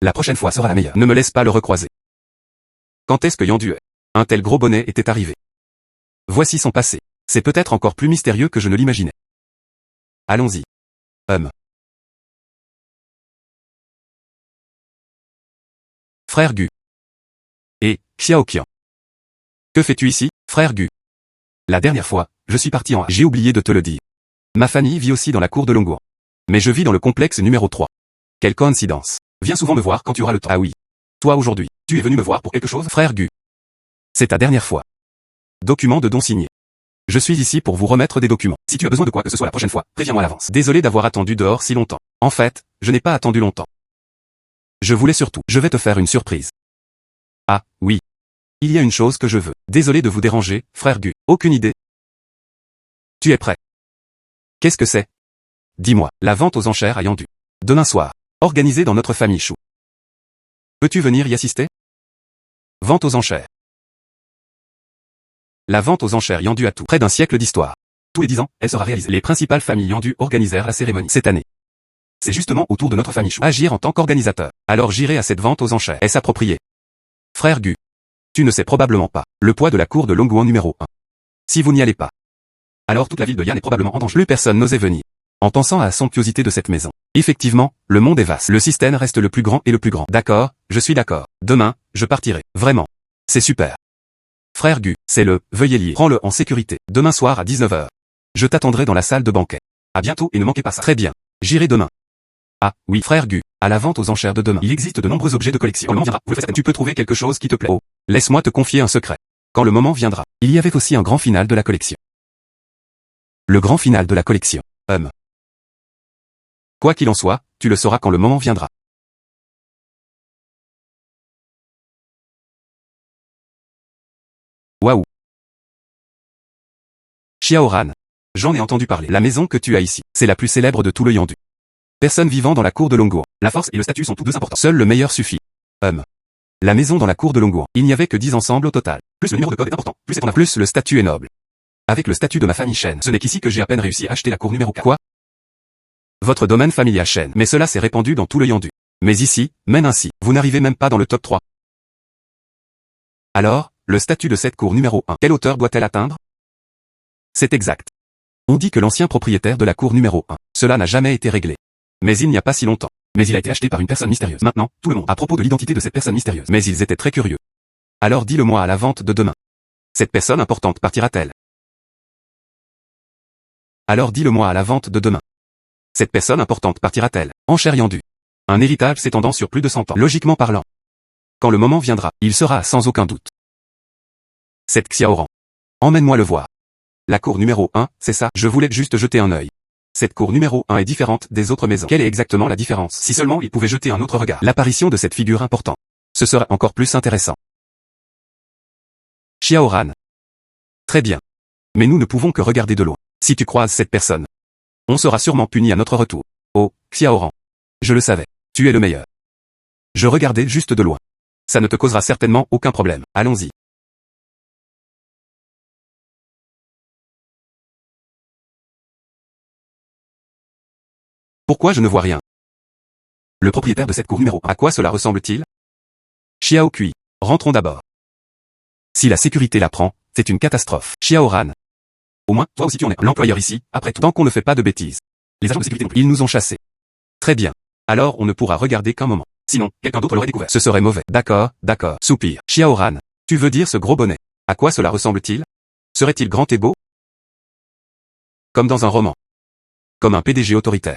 La prochaine fois sera la meilleure. Ne me laisse pas le recroiser. Quand est-ce que Yandu est? Un tel gros bonnet était arrivé. Voici son passé. C'est peut-être encore plus mystérieux que je ne l'imaginais. Allons-y. Frère Gu. Et, Xiaoqian. Que fais-tu ici, frère Gu? La dernière fois, je suis parti en A. J'ai oublié de te le dire. Ma famille vit aussi dans la cour de Longguan. Mais je vis dans le complexe numéro 3. Quelle coïncidence. Viens souvent me voir quand tu auras le temps. Ah oui. Toi aujourd'hui, tu es venu me voir pour quelque chose, frère Gu? C'est ta dernière fois. Document de don signé. Je suis ici pour vous remettre des documents. Si tu as besoin de quoi que ce soit la prochaine fois, préviens-moi à l'avance. Désolé d'avoir attendu dehors si longtemps. En fait, je n'ai pas attendu longtemps. Je voulais surtout, je vais te faire une surprise. Ah, oui. Il y a une chose que je veux. Désolé de vous déranger, frère Gu. Aucune idée. Tu es prêt? Qu'est-ce que c'est? Dis-moi, la vente aux enchères à Yandu. Demain soir. Organisée dans notre famille Chou. Peux-tu venir y assister? Vente aux enchères. La vente aux enchères Yandu a tout. Près d'un siècle d'histoire. Tous les 10 ans, elle sera réalisée. Les principales familles Yandu organisèrent la cérémonie cette année. C'est justement au tour de notre famille Chou. Agir en tant qu'organisateur. Alors j'irai à cette vente aux enchères. Est-ce approprié? Frère Gu. Tu ne sais probablement pas le poids de la cour de Longguan numéro 1. Si vous n'y allez pas, alors toute la ville de Yan est probablement en danger. Plus personne n'osait venir. En pensant à la somptuosité de cette maison. Effectivement, le monde est vaste. Le système reste le plus grand et le plus grand. D'accord, je suis d'accord. Demain, je partirai. Vraiment. C'est super. Frère Gu, c'est le, veuillez lire. Prends-le en sécurité. Demain soir à 19 h. Je t'attendrai dans la salle de banquet. À bientôt et ne manquez pas ça. Très bien. J'irai demain. Ah, oui, frère Gu, à la vente aux enchères de demain. Il existe de nombreux objets de collection. Quand le moment viendra, vous le faites, tu peux trouver quelque chose qui te plaît. Oh, laisse-moi te confier un secret. Quand le moment viendra, il y avait aussi un grand final de la collection. Le grand final de la collection. Quoi qu'il en soit, tu le sauras quand le moment viendra. Waouh. Xiaoran. J'en ai entendu parler. La maison que tu as ici, c'est la plus célèbre de tout le Yandu. Personne vivant dans la cour de Longuo. La force et le statut sont tous deux importants. Seul le meilleur suffit. La maison dans la cour de Longuo. Il n'y avait que 10 ensembles au total. Plus le numéro de code est important. Plus c'est ton a plus le statut est noble. Avec le statut de ma famille Shen, ce n'est qu'ici que j'ai à peine réussi à acheter la cour numéro 4. Quoi? Votre domaine familial Shen. Mais cela s'est répandu dans tout le Yandu. Mais ici, même ainsi, vous n'arrivez même pas dans le top 3. Alors, le statut de cette cour numéro 1, quelle hauteur doit-elle atteindre? C'est exact. On dit que l'ancien propriétaire de la cour numéro 1, cela n'a jamais été réglé. Mais il n'y a pas si longtemps. Mais il a été acheté par une personne mystérieuse. Maintenant, tout le monde à propos de l'identité de cette personne mystérieuse. Mais ils étaient très curieux. Alors dis-le-moi à la vente de demain. Cette personne importante partira-t-elle? Alors dis-le-moi à la vente de demain. Cette personne importante partira-t-elle? Enchère Yandu. Un héritage s'étendant sur plus de 100 ans. Logiquement parlant. Quand le moment viendra, il sera sans aucun doute. Cette Xiaoran. Emmène-moi le voir. La cour numéro 1, c'est ça. Je voulais juste jeter un œil. Cette cour numéro 1 est différente des autres maisons. Quelle est exactement la différence? Si seulement il pouvait jeter un autre regard. L'apparition de cette figure importante. Ce serait encore plus intéressant. Xiaoran. Très bien. Mais nous ne pouvons que regarder de loin. Si tu croises cette personne, on sera sûrement puni à notre retour. Oh, Xiaoran. Je le savais. Tu es le meilleur. Je regardais juste de loin. Ça ne te causera certainement aucun problème. Allons-y. Pourquoi je ne vois rien? Le propriétaire de cette cour numéro 1, à quoi cela ressemble-t-il? Xiao Kui. Rentrons d'abord. Si la sécurité la prend, c'est une catastrophe. Xiaoran. Au moins, toi aussi tu en es l'employeur ici, après tout. Tant qu'on ne fait pas de bêtises. Les agents de sécurité non plus. Ils nous ont chassés. Très bien. Alors on ne pourra regarder qu'un moment. Sinon, quelqu'un d'autre l'aurait découvert. Ce serait mauvais. D'accord, d'accord. Soupir. Xiaoran. Tu veux dire ce gros bonnet? À quoi cela ressemble-t-il? Serait-il grand et beau? Comme dans un roman. Comme un PDG autoritaire.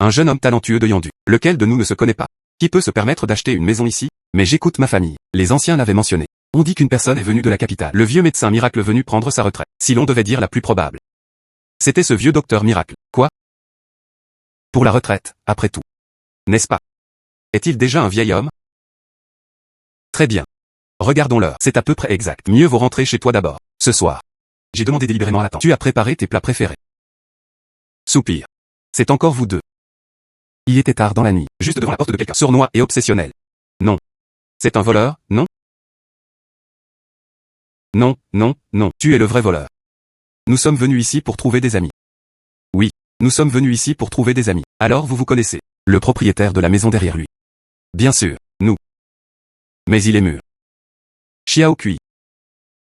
Un jeune homme talentueux de Yandu. Lequel de nous ne se connaît pas? Qui peut se permettre d'acheter une maison ici? Mais j'écoute ma famille. Les anciens l'avaient mentionné. On dit qu'une personne est venue de la capitale. Le vieux médecin miracle venu prendre sa retraite. Si l'on devait dire la plus probable. C'était ce vieux docteur miracle. Quoi? Pour la retraite, après tout. N'est-ce pas? Est-il déjà un vieil homme? Très bien. Regardons l'heure. C'est à peu près exact. Mieux vaut rentrer chez toi d'abord. Ce soir. J'ai demandé délibérément à l'attente. Tu as préparé tes plats préférés. Soupir. C'est encore vous deux. Il était tard dans la nuit. Juste devant la porte de quelqu'un. Sournois et obsessionnel. Non. C'est un voleur, non? Non, non, non. Tu es le vrai voleur. Nous sommes venus ici pour trouver des amis. Oui. Nous sommes venus ici pour trouver des amis. Alors vous connaissez. Le propriétaire de la maison derrière lui. Bien sûr, nous. Mais il est mûr. Xiao Kui.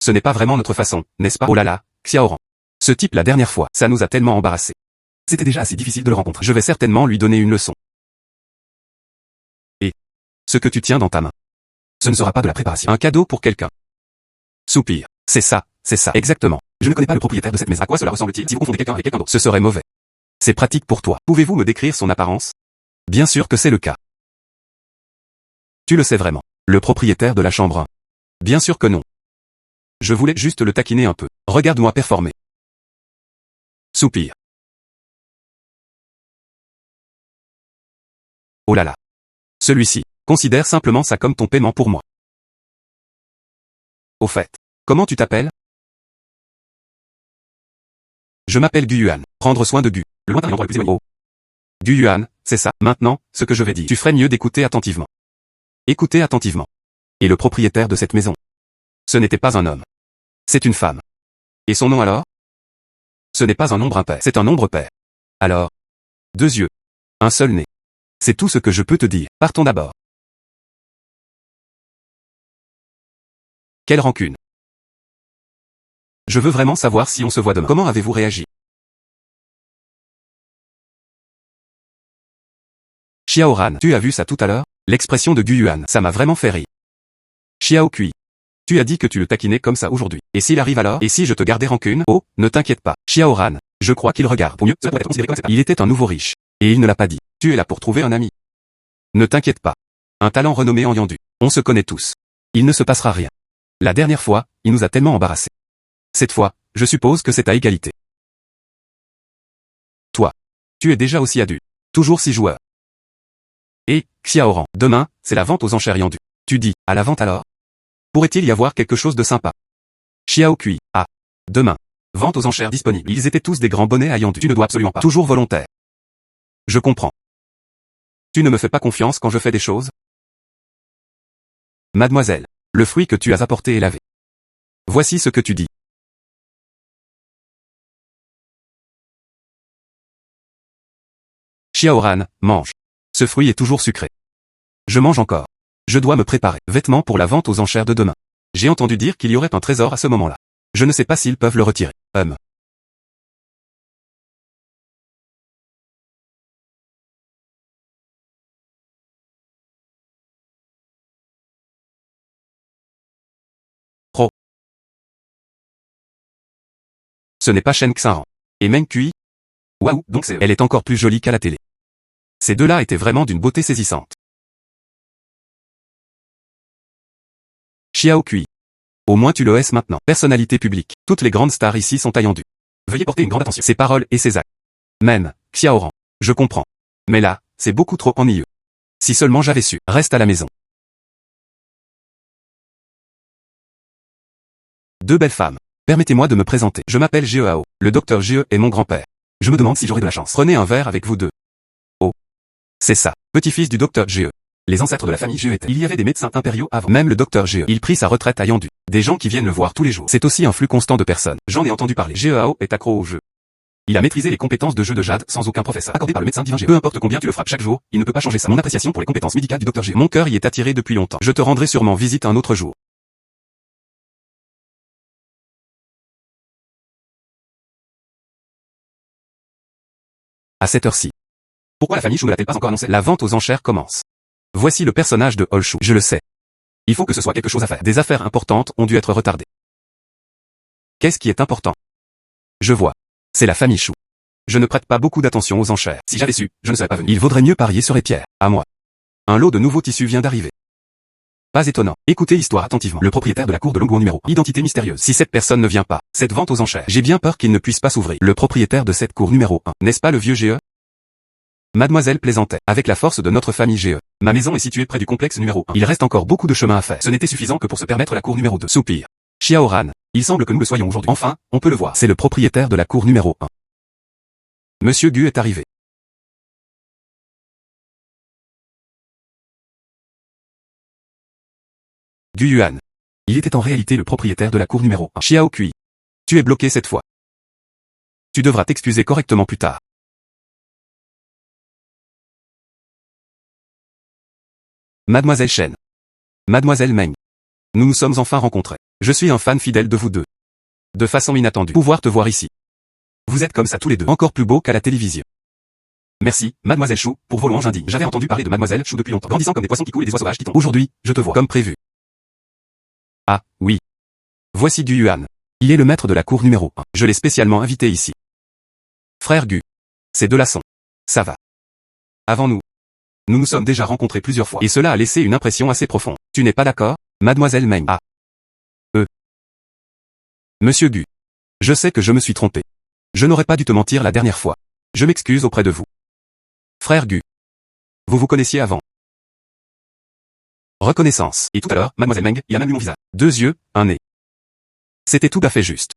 Ce n'est pas vraiment notre façon, n'est-ce pas? Oh là là, Xiaoran. Ce type la dernière fois, ça nous a tellement embarrassés. C'était déjà assez difficile de le rencontrer. Je vais certainement lui donner une leçon. Et ce que tu tiens dans ta main. Ce ne sera pas de la préparation. Un cadeau pour quelqu'un. Soupir. C'est ça, exactement. Je ne connais pas le propriétaire de cette maison. À quoi cela ressemble-t-il? Si vous confondez quelqu'un avec quelqu'un d'autre, ce serait mauvais. C'est pratique pour toi. Pouvez-vous me décrire son apparence? Bien sûr que c'est le cas. Tu le sais vraiment. Le propriétaire de la chambre 1. Bien sûr que non. Je voulais juste le taquiner un peu. Regarde-moi performer. Soupir. Oh là là. Celui-ci. Considère simplement ça comme ton paiement pour moi. Au fait. Comment tu t'appelles? Je m'appelle Gu Yuan. Prendre soin de Gu. Le lointain est l'endroit le plus éloigné. Oh. Gu Yuan, c'est ça. Maintenant, ce que je vais dire. Tu ferais mieux d'écouter attentivement. Écoutez attentivement. Et le propriétaire de cette maison. Ce n'était pas un homme. C'est une femme. Et son nom alors? Ce n'est pas un nombre impair. C'est un nombre pair. Alors. 2 yeux. Un seul nez. C'est tout ce que je peux te dire. Partons d'abord. Quelle rancune. Je veux vraiment savoir si on se voit demain. Comment avez-vous réagi? Xiaoran, tu as vu ça tout à l'heure? L'expression de Gu Yuan, ça m'a vraiment fait rire. Xiao Kui. Tu as dit que tu le taquinais comme ça aujourd'hui. Et s'il arrive alors? Et si je te gardais rancune? Oh, ne t'inquiète pas. Xiaoran, je crois qu'il regarde. Pour mieux, cela pourrait être considéré comme ça. Il était un nouveau riche. Et il ne l'a pas dit. Tu es là pour trouver un ami. Ne t'inquiète pas. Un talent renommé en Yandu. On se connaît tous. Il ne se passera rien. La dernière fois, il nous a tellement embarrassés. Cette fois, je suppose que c'est à égalité. Toi. Tu es déjà aussi adulte. Toujours 6 joueurs. Et, Xiaoran, demain, c'est la vente aux enchères Yandu. Tu dis, à la vente alors? Pourrait-il y avoir quelque chose de sympa? Xiao Kui, ah. Demain. Vente aux enchères disponible. Ils étaient tous des grands bonnets à Yandu. Tu ne dois absolument pas. Toujours volontaire. Je comprends. Tu ne me fais pas confiance quand je fais des choses? Mademoiselle, le fruit que tu as apporté est lavé. Voici ce que tu dis. Xiaoran, mange. Ce fruit est toujours sucré. Je mange encore. Je dois me préparer. Vêtements pour la vente aux enchères de demain. J'ai entendu dire qu'il y aurait un trésor à ce moment-là. Je ne sais pas s'ils peuvent le retirer. Pro. Ce n'est pas Shen Xiaoran. Et Meng Kui? Waouh, donc elle est encore plus jolie qu'à la télé. Ces deux-là étaient vraiment d'une beauté saisissante. Xiao Kui. Au moins tu le hais maintenant. Personnalité publique. Toutes les grandes stars ici sont taillandues. Veuillez porter une grande attention. Ses paroles et ses actes. Même, Xiaoran. Je comprends. Mais là, c'est beaucoup trop ennuyeux. Si seulement j'avais su. Reste à la maison. Deux belles femmes. Permettez-moi de me présenter. Je m'appelle Geoao. Le docteur Geo est mon grand-père. Je me demande si j'aurai de la chance. Prenez un verre avec vous deux. Oh. C'est ça. Petit-fils du docteur Geo. Les ancêtres de la famille Geo étaient. Il y avait des médecins impériaux avant. Même le docteur Geo. Il prit sa retraite à Yandu. Des gens qui viennent le voir tous les jours. C'est aussi un flux constant de personnes. J'en ai entendu parler. Geoao est accro au jeu. Il a maîtrisé les compétences de jeu de jade sans aucun professeur accordé par le médecin divin Geo. Peu importe combien tu le frappes chaque jour, il ne peut pas changer ça. Mon appréciation pour les compétences médicales du docteur Geo. Mon cœur y est attiré depuis longtemps. Je te rendrai sûrement visite un autre jour. À cette heure-ci. Pourquoi la famille Shu ne l'a-t-elle pas encore annoncé? La vente aux enchères commence. Voici le personnage de Holshu. Je le sais. Il faut que ce soit quelque chose à faire. Des affaires importantes ont dû être retardées. Qu'est-ce qui est important? Je vois. C'est la famille Shu. Je ne prête pas beaucoup d'attention aux enchères. Si j'avais su, je ne serais pas venu. Il vaudrait mieux parier sur les pierres. À moi. Un lot de nouveaux tissus vient d'arriver. Pas étonnant. Écoutez l'histoire attentivement. Le propriétaire de la cour de Longuan numéro 1. Identité mystérieuse. Si cette personne ne vient pas, cette vente aux enchères, j'ai bien peur qu'il ne puisse pas s'ouvrir. Le propriétaire de cette cour numéro 1. N'est-ce pas le vieux GE? Mademoiselle plaisantait. Avec la force de notre famille GE. Ma maison est située près du complexe numéro 1. Il reste encore beaucoup de chemin à faire. Ce n'était suffisant que pour se permettre la cour numéro 2. Soupir. Xiaoran. Il semble que nous le soyons aujourd'hui. Enfin, on peut le voir. C'est le propriétaire de la cour numéro 1. Monsieur Gu est arrivé. Gu Yuan. Il était en réalité le propriétaire de la cour numéro 1. Xiao Kui. Tu es bloqué cette fois. Tu devras t'excuser correctement plus tard. Mademoiselle Shen. Mademoiselle Meng. Nous nous sommes enfin rencontrés. Je suis un fan fidèle de vous deux. De façon inattendue. Pouvoir te voir ici. Vous êtes comme ça tous les deux. Encore plus beaux qu'à la télévision. Merci, Mademoiselle Chou, pour vos louanges indignes. J'avais entendu parler de Mademoiselle Chou depuis longtemps. Grandissant comme des poissons qui coulent et des oies sauvages qui tombent. Aujourd'hui, je te vois. Comme prévu. Ah, oui. Voici Gu Yuan. Il est le maître de la cour numéro 1. Je l'ai spécialement invité ici. Frère Gu. Ces deux-là sont. Ça va. Avant nous. Nous nous sommes déjà rencontrés plusieurs fois. Et cela a laissé une impression assez profonde. Tu n'es pas d'accord, Mademoiselle Meng? Ah. Monsieur Gu. Je sais que je me suis trompé. Je n'aurais pas dû te mentir la dernière fois. Je m'excuse auprès de vous. Frère Gu. Vous vous connaissiez avant. Reconnaissance. Et tout à l'heure, Mademoiselle Meng, il a même eu mon visage. 2 yeux, un nez. C'était tout à fait juste.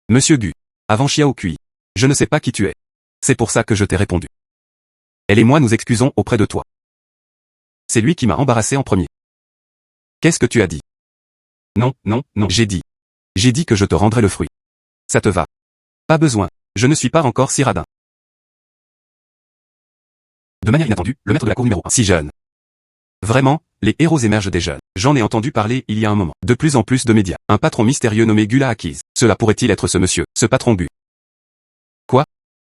Monsieur Gu. Avant Xiao Kui. Je ne sais pas qui tu es. C'est pour ça que je t'ai répondu. Elle et moi nous excusons auprès de toi. C'est lui qui m'a embarrassé en premier. Qu'est-ce que tu as dit? Non, non, non, j'ai dit. J'ai dit que je te rendrai le fruit. Ça te va? Pas besoin. Je ne suis pas encore si radin. De manière inattendue, le maître de la cour numéro 1. Si jeune. Vraiment, les héros émergent des jeunes. J'en ai entendu parler il y a un moment. De plus en plus de médias. Un patron mystérieux nommé Gu l'a acquise. Cela pourrait-il être ce monsieur, ce patron Gu? Quoi?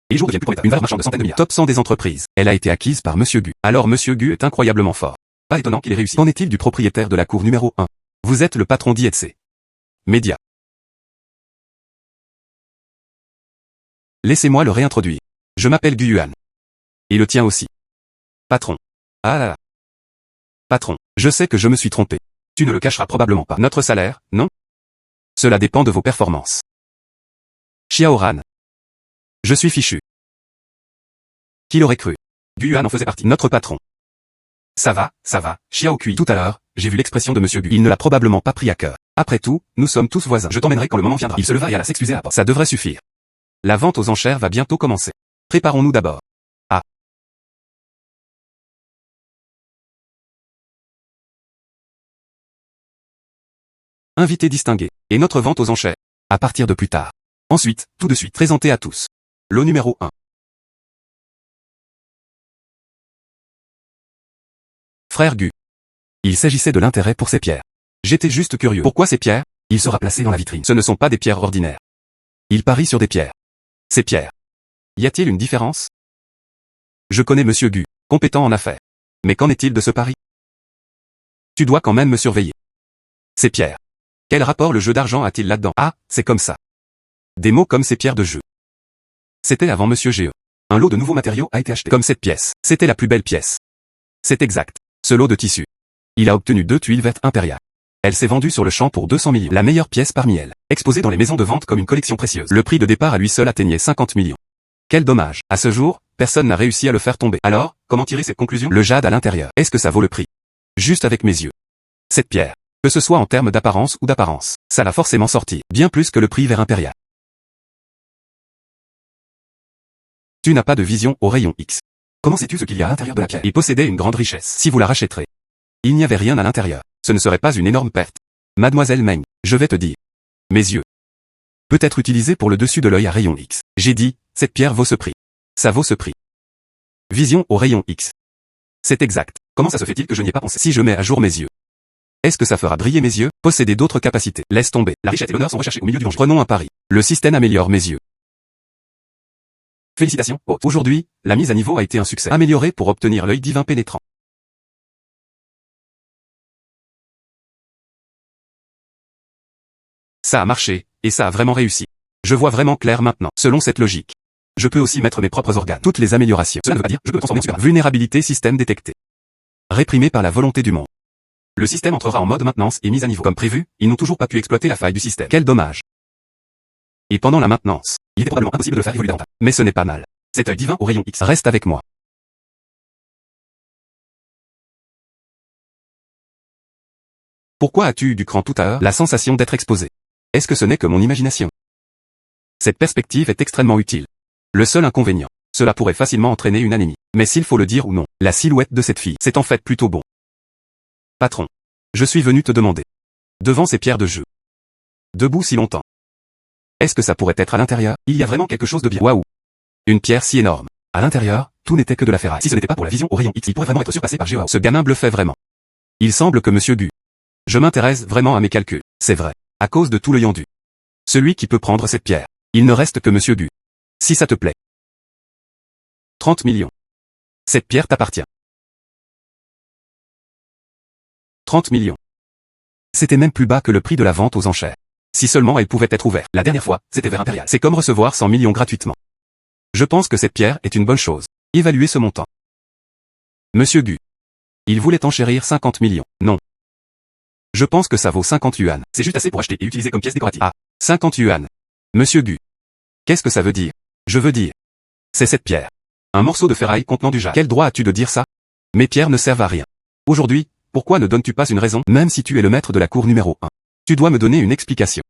Et les jours deviennent plus pour une valeur marchande de centaines de milliards. Top 100 des entreprises. Elle a été acquise par monsieur Gu. Alors monsieur Gu est incroyablement fort. Pas étonnant qu'il ait réussi. Qu'en est-il du propriétaire de la cour numéro 1? Vous êtes le patron d'IETC. Média. Laissez-moi le réintroduire. Je m'appelle Gu Yuan. Et le tien aussi. Patron. Ah là là. Patron, je sais que je me suis trompé. Tu ne le cacheras probablement pas. Notre salaire, non? Cela dépend de vos performances. Xiaoran. Je suis fichu. Qui l'aurait cru? Gu Yuan en faisait partie. Notre patron. Ça va, Xiao Kui. Tout à l'heure, j'ai vu l'expression de Monsieur Gu. Il ne l'a probablement pas pris à cœur. Après tout, nous sommes tous voisins. Je t'emmènerai quand le moment viendra. Il se leva et alla s'excuser à la porte. Ça devrait suffire. La vente aux enchères va bientôt commencer. Préparons-nous d'abord. Ah. Invité distingué. Et notre vente aux enchères. À partir de plus tard. Ensuite, tout de suite, présenté à tous. Lot numéro 1. Frère Gu. Il s'agissait de l'intérêt pour ces pierres. J'étais juste curieux. Pourquoi ces pierres? Il sera placé dans la vitrine. Ce ne sont pas des pierres ordinaires. Il parie sur des pierres. Ces pierres. Y a-t-il une différence? Je connais Monsieur Gu, compétent en affaires. Mais qu'en est-il de ce pari? Tu dois quand même me surveiller. Ces pierres. Quel rapport le jeu d'argent a-t-il là-dedans? Ah, c'est comme ça. Des mots comme ces pierres de jeu. C'était avant Monsieur GE. Un lot de nouveaux matériaux a été acheté. Comme cette pièce. C'était la plus belle pièce. C'est exact. Ce lot de tissu. Il a obtenu 2 tuiles vertes impériales. Elle s'est vendue sur le champ pour 200 millions. La meilleure pièce parmi elles. Exposée dans les maisons de vente comme une collection précieuse. Le prix de départ à lui seul atteignait 50 millions. Quel dommage. À ce jour, personne n'a réussi à le faire tomber. Alors, comment tirer cette conclusion? Le jade à l'intérieur. Est-ce que ça vaut le prix? Juste avec mes yeux. Cette pierre. Que ce soit en termes d'apparence ou d'apparence. Ça l'a forcément sorti. Bien plus que le prix vert impérial. Tu n'as pas de vision au rayon X. Comment sais-tu ce qu'il y a à l'intérieur de la pierre? Il possédait une grande richesse. Si vous la rachèterez. Il n'y avait rien à l'intérieur. Ce ne serait pas une énorme perte. Mademoiselle Meng, je vais te dire. Mes yeux. Peut être utilisé pour le dessus de l'œil à rayon X. J'ai dit, cette pierre vaut ce prix. Ça vaut ce prix. Vision au rayon X. C'est exact. Comment ça se fait-il que je n'y ai pas pensé? Si je mets à jour mes yeux. Est-ce que ça fera briller mes yeux? Posséder d'autres capacités. Laisse tomber. La richesse et l'honneur sont recherchés au milieu du danger. Prenons un pari. Le système améliore mes yeux. Félicitations, hôte. Aujourd'hui, la mise à niveau a été un succès. Amélioré pour obtenir l'œil divin pénétrant. Ça a marché, et ça a vraiment réussi. Je vois vraiment clair maintenant. Selon cette logique. Je peux aussi mettre mes propres organes. Toutes les améliorations. Cela ne veut pas dire, je peux me transformer en super. Vulnérabilité système détecté. Réprimé par la volonté du monde. Le système entrera en mode maintenance et mise à niveau. Comme prévu, ils n'ont toujours pas pu exploiter la faille du système. Quel dommage. Et pendant la maintenance, il était probablement impossible de le faire évoluer davantage. Mais ce n'est pas mal. Cet œil divin au rayon X reste avec moi. Pourquoi as-tu eu du cran tout à l'heure? La sensation d'être exposé. Est-ce que ce n'est que mon imagination? Cette perspective est extrêmement utile. Le seul inconvénient, cela pourrait facilement entraîner une anémie. Mais s'il faut le dire ou non, la silhouette de cette fille, c'est en fait plutôt bon. Patron. Je suis venu te demander. Devant ces pierres de jeu. Debout si longtemps. Est-ce que ça pourrait être à l'intérieur? Il y a vraiment quelque chose de bien. Waouh. Une pierre si énorme. À l'intérieur, tout n'était que de la ferraille. Si ce n'était pas pour la vision au rayon X, il pourrait vraiment être surpassé par Géo. Ce gamin bluffait vraiment. Il semble que Monsieur Gu. Je m'intéresse vraiment à mes calculs. C'est vrai. À cause de tout le Yandu. Celui qui peut prendre cette pierre. Il ne reste que Monsieur Gu. Si ça te plaît. 30 millions. Cette pierre t'appartient. 30 millions. C'était même plus bas que le prix de la vente aux enchères. Si seulement elle pouvait être ouverte. La dernière fois, c'était vers impérial. C'est comme recevoir 100 millions gratuitement. Je pense que cette pierre est une bonne chose. Évaluez ce montant. Monsieur Gu. Il voulait enchérir 50 millions. Non. Je pense que ça vaut 50 yuan. C'est juste assez pour acheter et utiliser comme pièce décorative. Ah, 50 yuan. Monsieur Gu. Qu'est-ce que ça veut dire? Je veux dire. C'est cette pierre. Un morceau de ferraille contenant du jade. Quel droit as-tu de dire ça? Mes pierres ne servent à rien. Aujourd'hui, pourquoi ne donnes-tu pas une raison? Même si tu es le maître de la cour numéro 1. Tu dois me donner une explication.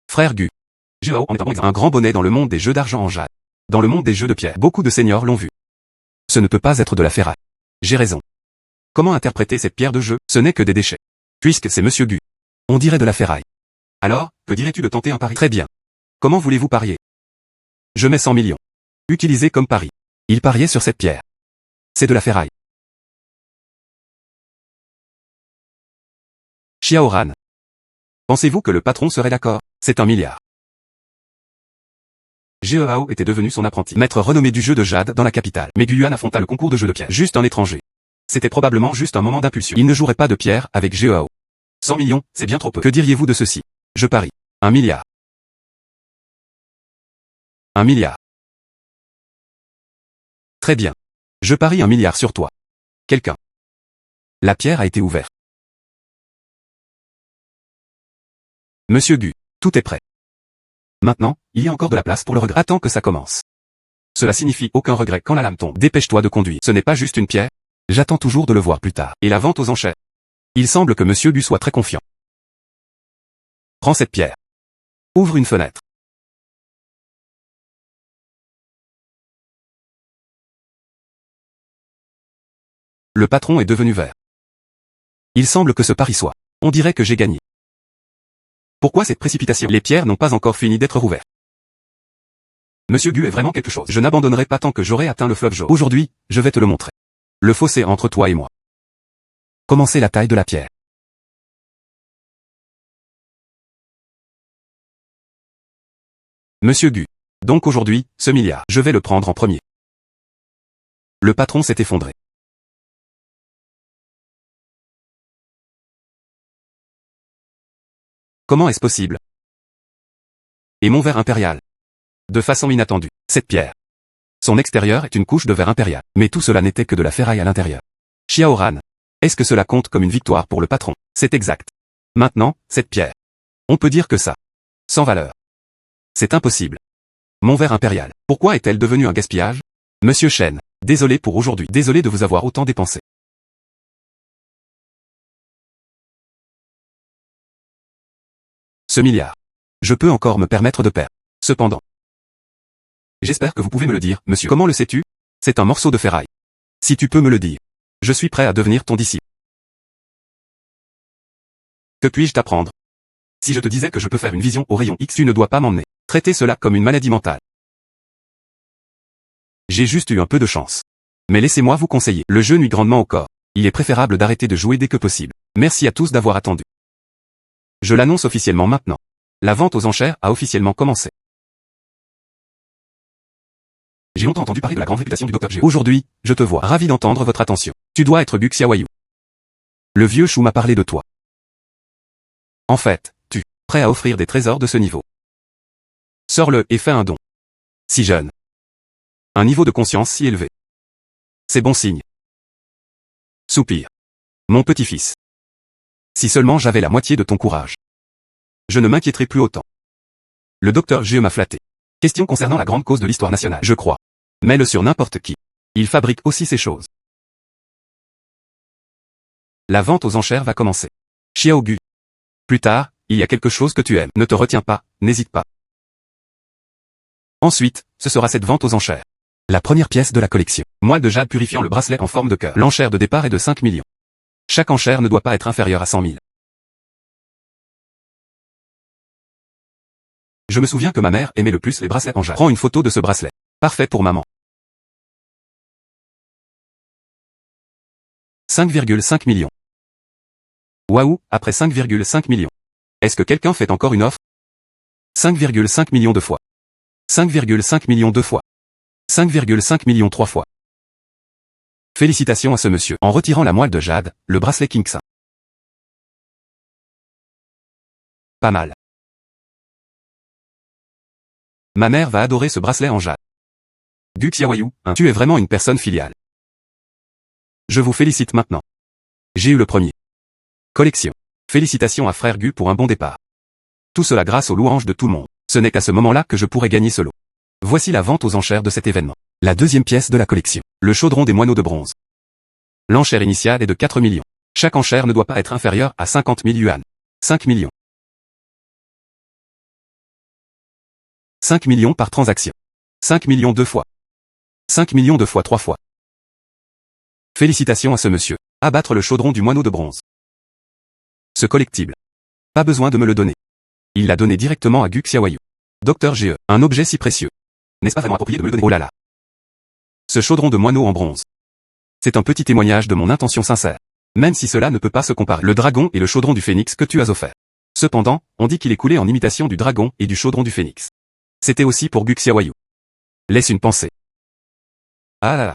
Frère Gu. Géo en est un bon exemple. Un grand bonnet dans le monde des jeux d'argent en jade. Dans le monde des jeux de pierre. Beaucoup de seniors l'ont vu. Ce ne peut pas être de la ferraille. J'ai raison. Comment interpréter cette pierre de jeu? Ce n'est que des déchets. Puisque c'est Monsieur Gu. On dirait de la ferraille. Alors, que dirais-tu de tenter un pari? Très bien. Comment voulez-vous parier? Je mets 100 millions. Utilisé comme pari. Il pariait sur cette pierre. C'est de la ferraille. Xiaoran. Pensez-vous que le patron serait d'accord? C'est 1 milliard. Géo était devenu son apprenti. Maître renommé du jeu de jade dans la capitale. Mais Gu Yuan affronta le concours de jeu de pierre. Juste un étranger. C'était probablement juste un moment d'impulsion. Il ne jouerait pas de pierre avec Géo. 100 millions, c'est bien trop peu. Que diriez-vous de ceci? Je parie. 1 milliard. 1 milliard. Très bien. Je parie 1 milliard sur toi. Quelqu'un. La pierre a été ouverte. Monsieur Gu, tout est prêt. Maintenant, il y a encore de la place pour le regret. Attends que ça commence. Cela signifie aucun regret quand la lame tombe. Dépêche-toi de conduire. Ce n'est pas juste une pierre. J'attends toujours de le voir plus tard. Et la vente aux enchères. Il semble que Monsieur Gu soit très confiant. Prends cette pierre. Ouvre une fenêtre. Le patron est devenu vert. Il semble que ce pari soit. On dirait que j'ai gagné. Pourquoi cette précipitation? Les pierres n'ont pas encore fini d'être rouvertes. Monsieur Gu est vraiment quelque chose. Je n'abandonnerai pas tant que j'aurai atteint le fleuve jaune. Aujourd'hui, je vais te le montrer. Le fossé entre toi et moi. Commencez la taille de la pierre. Monsieur Gu. Donc aujourd'hui, ce milliard, je vais le prendre en premier. Le patron s'est effondré. Comment est-ce possible? Et mon verre impérial. De façon inattendue, cette pierre. Son extérieur est une couche de verre impérial, mais tout cela n'était que de la ferraille à l'intérieur. Xiaoran. Est-ce que cela compte comme une victoire pour le patron? C'est exact. Maintenant, cette pierre. On peut dire que ça. Sans valeur. C'est impossible. Mon verre impérial. Pourquoi est-elle devenue un gaspillage? Monsieur Shen. Désolé pour aujourd'hui. Désolé de vous avoir autant dépensé. Ce milliard. Je peux encore me permettre de perdre. Cependant. J'espère que vous pouvez me le dire, monsieur. Comment le sais-tu? C'est un morceau de ferraille. Si tu peux me le dire. Je suis prêt à devenir ton disciple. Que puis-je t'apprendre? Si je te disais que je peux faire une vision au rayon X, tu ne dois pas m'emmener. Traiter cela comme une maladie mentale. J'ai juste eu un peu de chance. Mais laissez-moi vous conseiller. Le jeu nuit grandement au corps. Il est préférable d'arrêter de jouer dès que possible. Merci à tous d'avoir attendu. Je l'annonce officiellement maintenant. La vente aux enchères a officiellement commencé. J'ai longtemps entendu parler de la grande réputation du Dr. Geo. Aujourd'hui, je te vois. Ravi d'entendre votre attention. Tu dois être Gu Xiaoyu. Le vieux chou m'a parlé de toi. En fait, tu, prêt à offrir des trésors de ce niveau. Sors-le et fais un don. Si jeune. Un niveau de conscience si élevé. C'est bon signe. Soupir. Mon petit-fils. Si seulement j'avais la moitié de ton courage. Je ne m'inquiéterais plus autant. Le docteur Geo m'a flatté. Question concernant la grande cause de l'histoire nationale, je crois. Mets-le sur n'importe qui. Il fabrique aussi ces choses. La vente aux enchères va commencer. Xiao Gu. Plus tard, il y a quelque chose que tu aimes. Ne te retiens pas, n'hésite pas. Ensuite, ce sera cette vente aux enchères. La première pièce de la collection. Moelle de jade purifiant le bracelet en forme de cœur. L'enchère de départ est de 5 millions. Chaque enchère ne doit pas être inférieure à 100 000. Je me souviens que ma mère aimait le plus les bracelets en jade. Prends une photo de ce bracelet. Parfait pour maman. 5,5 millions. Waouh, après 5,5 millions. Est-ce que quelqu'un fait encore une offre? 5,5 millions 2 fois. 5,5 millions 2 fois. 5,5 millions 3 fois. Félicitations à ce monsieur. En retirant la moelle de jade, le bracelet Kingsa. Pas mal. Ma mère va adorer ce bracelet en jade. Gu Xiaoyu, hein, tu es vraiment une personne filiale. Je vous félicite maintenant. J'ai eu le premier. Collection. Félicitations à frère Gu pour un bon départ. Tout cela grâce aux louanges de tout le monde. Ce n'est qu'à ce moment-là que je pourrais gagner ce lot. Voici la vente aux enchères de cet événement. La deuxième pièce de la collection. Le chaudron des moineaux de bronze. L'enchère initiale est de 4 millions. Chaque enchère ne doit pas être inférieure à 50 000 yuan. 5 millions. 5 millions par transaction. 5 millions 2 fois. 5 millions 2 fois 3 fois. Félicitations à ce monsieur. Abattre le chaudron du moineau de bronze. Ce collectible. Pas besoin de me le donner. Il l'a donné directement à Gu Xiaoyu. Docteur Ge, un objet si précieux. N'est-ce pas vraiment approprié de me le donner? Oh là là. Ce chaudron de moineau en bronze. C'est un petit témoignage de mon intention sincère. Même si cela ne peut pas se comparer. Le dragon et le chaudron du phénix que tu as offert. Cependant, on dit qu'il est coulé en imitation du dragon et du chaudron du phénix. C'était aussi pour Gu Xiaoyu. Laisse une pensée. Ah là là.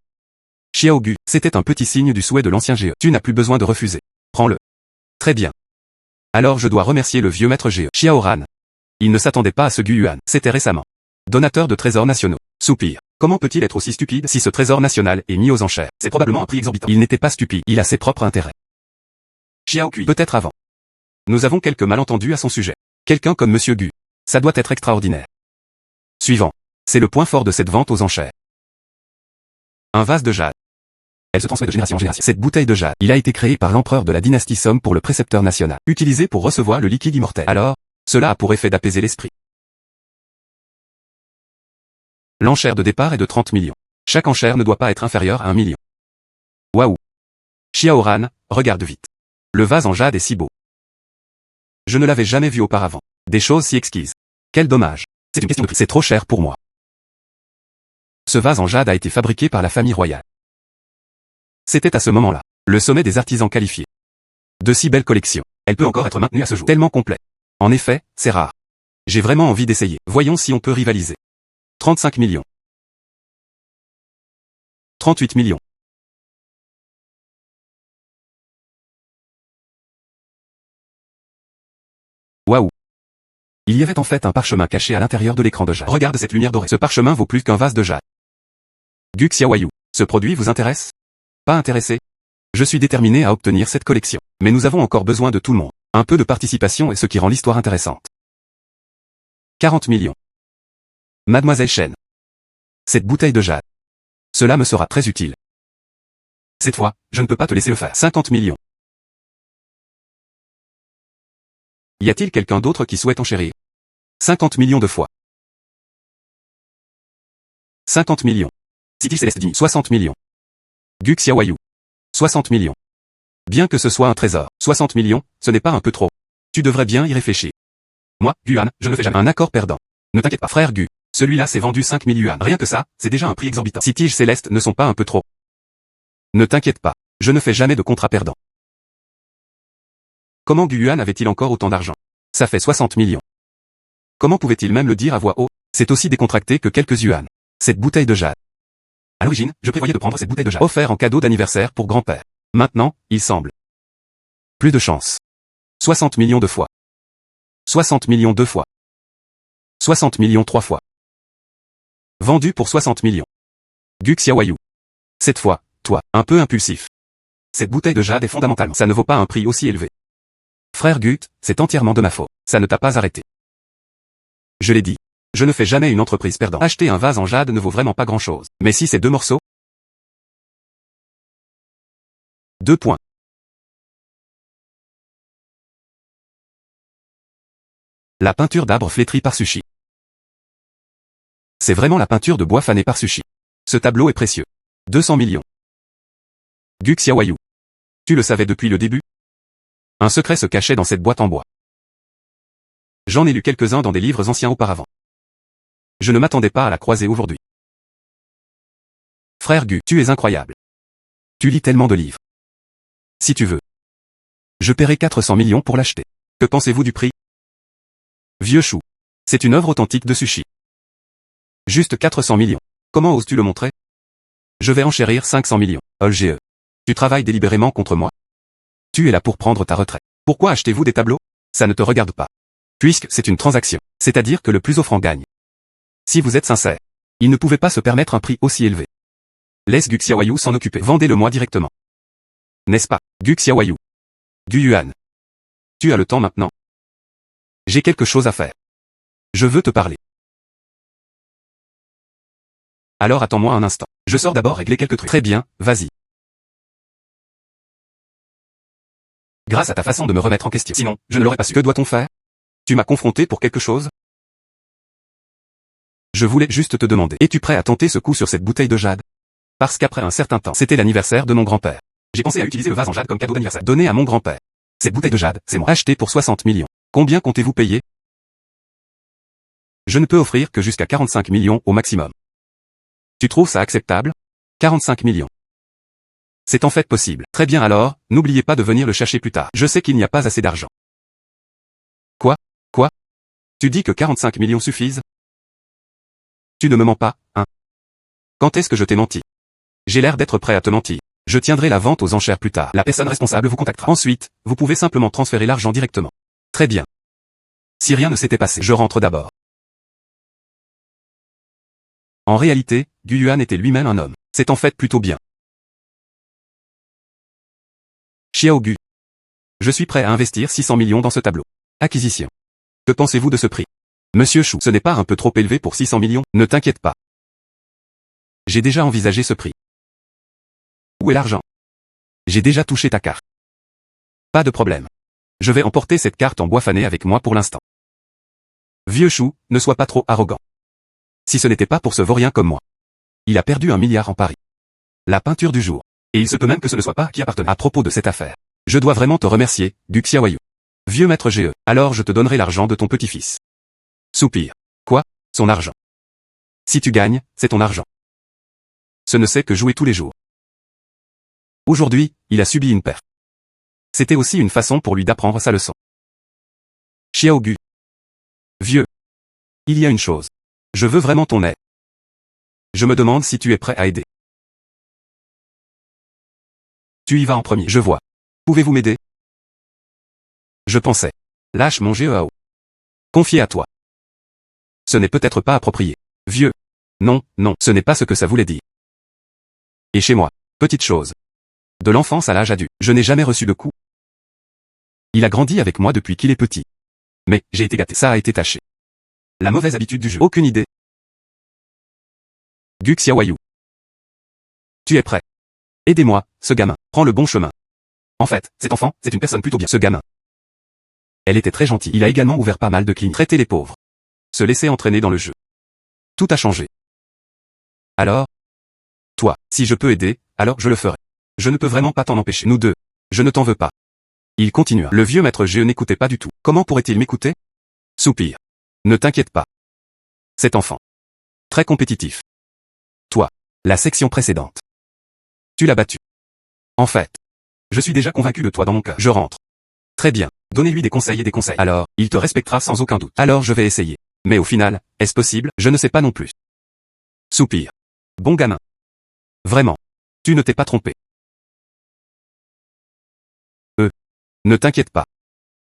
Xiao Gu, c'était un petit signe du souhait de l'ancien Ge. Tu n'as plus besoin de refuser. Prends-le. Très bien. Alors je dois remercier le vieux maître Ge. Xiaoran. Il ne s'attendait pas à ce Gu Yuan. C'était récemment. Donateur de trésors nationaux. Soupir. Comment peut-il être aussi stupide si ce trésor national est mis aux enchères? C'est probablement un prix exorbitant. Il n'était pas stupide. Il a ses propres intérêts. Xiao Kui. Peut-être avant. Nous avons quelques malentendus à son sujet. Quelqu'un comme Monsieur Gu. Ça doit être extraordinaire. Suivant. C'est le point fort de cette vente aux enchères. Un vase de jade. Elle se transmet de génération en génération. Cette bouteille de jade, il a été créé par l'empereur de la dynastie Song pour le précepteur national, utilisé pour recevoir le liquide immortel. Alors, cela a pour effet d'apaiser l'esprit. L'enchère de départ est de 30 millions. Chaque enchère ne doit pas être inférieure à 1 million. Waouh. Xiaoran, regarde vite. Le vase en jade est si beau. Je ne l'avais jamais vu auparavant. Des choses si exquises. Quel dommage. C'est une question de prix. C'est trop cher pour moi. Ce vase en jade a été fabriqué par la famille royale. C'était à ce moment-là le sommet des artisans qualifiés. De si belles collections. Elle peut encore être maintenue à ce jour. Tellement complet. En effet, c'est rare. J'ai vraiment envie d'essayer. Voyons si on peut rivaliser. 35 millions. 38 millions. Waouh. Il y avait en fait un parchemin caché à l'intérieur de l'écran de jade. Regarde cette lumière dorée. Ce parchemin vaut plus qu'un vase de jade. Gu Xiaoyu. Ce produit vous intéresse? Pas intéressé? Je suis déterminé à obtenir cette collection. Mais nous avons encore besoin de tout le monde. Un peu de participation est ce qui rend l'histoire intéressante. 40 millions. Mademoiselle Chen. Cette bouteille de jade. Cela me sera très utile. Cette fois, je ne peux pas te laisser le faire. 50 millions. Y a-t-il quelqu'un d'autre qui souhaite enchérir? 50 millions de fois. 50 millions. City Céleste dit 60 millions. Gu Xiaoyu. 60 millions. Bien que ce soit un trésor, 60 millions, ce n'est pas un peu trop. Tu devrais bien y réfléchir. Moi, Guan, je ne fais jamais un accord perdant. Ne t'inquiète pas frère Gu. Celui-là s'est vendu 5 000 yuan. Rien que ça, c'est déjà un prix exorbitant. Si tiges célestes ne sont pas un peu trop. Ne t'inquiète pas. Je ne fais jamais de contrat perdant. Comment Gu Yuan avait-il encore autant d'argent? Ça fait 60 millions. Comment pouvait-il même le dire à voix haute? C'est aussi décontracté que quelques yuan. Cette bouteille de jade. À l'origine, je prévoyais de prendre cette bouteille de jade offerte en cadeau d'anniversaire pour grand-père. Maintenant, il semble. Plus de chance. 60 millions de fois. 60 millions deux fois. 60 millions trois fois. Vendu pour 60 millions. Gu Xiaoyu. Cette fois, toi, un peu impulsif. Cette bouteille de jade est fondamentalement. Ça ne vaut pas un prix aussi élevé. Frère Gut, c'est entièrement de ma faute. Ça ne t'a pas arrêté. Je l'ai dit. Je ne fais jamais une entreprise perdante. Acheter un vase en jade ne vaut vraiment pas grand-chose. Mais si c'est 2 morceaux. 2 points. La peinture d'arbre flétrie par Sushi. C'est vraiment la peinture de bois fanée par Sushi. Ce tableau est précieux. 200 millions. Gu Xiaoyu. Tu le savais depuis le début? Un secret se cachait dans cette boîte en bois. J'en ai lu quelques-uns dans des livres anciens auparavant. Je ne m'attendais pas à la croiser aujourd'hui. Frère Gu, tu es incroyable. Tu lis tellement de livres. Si tu veux. Je paierai 400 millions pour l'acheter. Que pensez-vous du prix? Vieux chou. C'est une œuvre authentique de Sushi. Juste 400 millions. Comment oses-tu le montrer? Je vais enchérir 500 millions. OLGE. Tu travailles délibérément contre moi? Tu es là pour prendre ta retraite. Pourquoi achetez-vous des tableaux? Ça ne te regarde pas. Puisque c'est une transaction. C'est-à-dire que le plus offrant gagne. Si vous êtes sincère. Il ne pouvait pas se permettre un prix aussi élevé. Laisse Gu Xiaoyu s'en occuper. Vendez-le-moi directement. N'est-ce pas, Gu Xiaoyu? Gu Yuan. Tu as le temps maintenant? J'ai quelque chose à faire. Je veux te parler. Alors attends-moi un instant. Je sors d'abord régler quelques trucs. Très bien, vas-y. Grâce à ta façon de me remettre en question. Sinon, je ne l'aurais pas su. Que doit-on faire? Tu m'as confronté pour quelque chose? Je voulais juste te demander. Es-tu prêt à tenter ce coup sur cette bouteille de jade? Parce qu'après un certain temps, c'était l'anniversaire de mon grand-père. J'ai pensé à utiliser le vase en jade comme cadeau d'anniversaire. Donné à mon grand-père. Cette bouteille de jade, c'est moi. Acheté pour 60 millions. Combien comptez-vous payer? Je ne peux offrir que jusqu'à 45 millions au maximum. Tu trouves ça acceptable? 45 millions. C'est en fait possible. Très bien alors, n'oubliez pas de venir le chercher plus tard. Je sais qu'il n'y a pas assez d'argent. Quoi? Quoi? Tu dis que 45 millions suffisent? Tu ne me mens pas, hein? Quand est-ce que je t'ai menti? J'ai l'air d'être prêt à te mentir. Je tiendrai la vente aux enchères plus tard. La personne responsable vous contactera. Ensuite, vous pouvez simplement transférer l'argent directement. Très bien. Si rien ne s'était passé, je rentre d'abord. En réalité, Gu Yuan était lui-même un homme. C'est en fait plutôt bien. Xiao Gu. Je suis prêt à investir 600 millions dans ce tableau. Acquisition. Que pensez-vous de ce prix? Monsieur Chou, ce n'est pas un peu trop élevé pour 600 millions? Ne t'inquiète pas. J'ai déjà envisagé ce prix. Où est l'argent? J'ai déjà touché ta carte. Pas de problème. Je vais emporter cette carte en bois fané avec moi pour l'instant. Vieux Chou, ne sois pas trop arrogant. Si ce n'était pas pour ce vaurien comme moi. Il a perdu 1 milliard en Paris. La peinture du jour. Et il se peut même que ce ne soit pas à qui appartenait. À propos de cette affaire. Je dois vraiment te remercier, du Xiaoyu. Vieux maître GE. Alors je te donnerai l'argent de ton petit-fils. Soupir. Quoi? Son argent. Si tu gagnes, c'est ton argent. Ce ne sait que jouer tous les jours. Aujourd'hui, il a subi une perte. C'était aussi une façon pour lui d'apprendre sa leçon. Xiaogu. Vieux. Il y a une chose. Je veux vraiment ton aide. Je me demande si tu es prêt à aider. Tu y vas en premier, je vois. Pouvez-vous m'aider? Je pensais. Lâche mon GEAO. Confié à toi. Ce n'est peut-être pas approprié. Vieux. Non, non, ce n'est pas ce que ça voulait dire. Et chez moi, petite chose. De l'enfance à l'âge adulte, je n'ai jamais reçu de coups. Il a grandi avec moi depuis qu'il est petit. Mais, j'ai été gâté, ça a été taché. La mauvaise habitude du jeu. Aucune idée. Gu Xiaoyu. Tu es prêt? Aidez-moi, ce gamin, prends le bon chemin. En fait, cet enfant, c'est une personne plutôt bien. Ce gamin. Elle était très gentille. Il a également ouvert pas mal de cliniques. Traiter les pauvres. Se laisser entraîner dans le jeu. Tout a changé. Alors? Toi, si je peux aider, alors je le ferai. Je ne peux vraiment pas t'en empêcher. Nous deux. Je ne t'en veux pas. Il continua. Le vieux maître GE n'écoutait pas du tout. Comment pourrait-il m'écouter? Soupir. Ne t'inquiète pas. Cet enfant. Très compétitif. Toi. La section précédente. Tu l'as battu. En fait. Je suis déjà convaincu de toi dans mon cœur. Je rentre. Très bien. Donnez-lui des conseils et des conseils. Alors, il te respectera sans aucun doute. Alors je vais essayer. Mais au final, est-ce possible? Je ne sais pas non plus. Soupir. Bon gamin. Vraiment. Tu ne t'es pas trompé. Ne t'inquiète pas.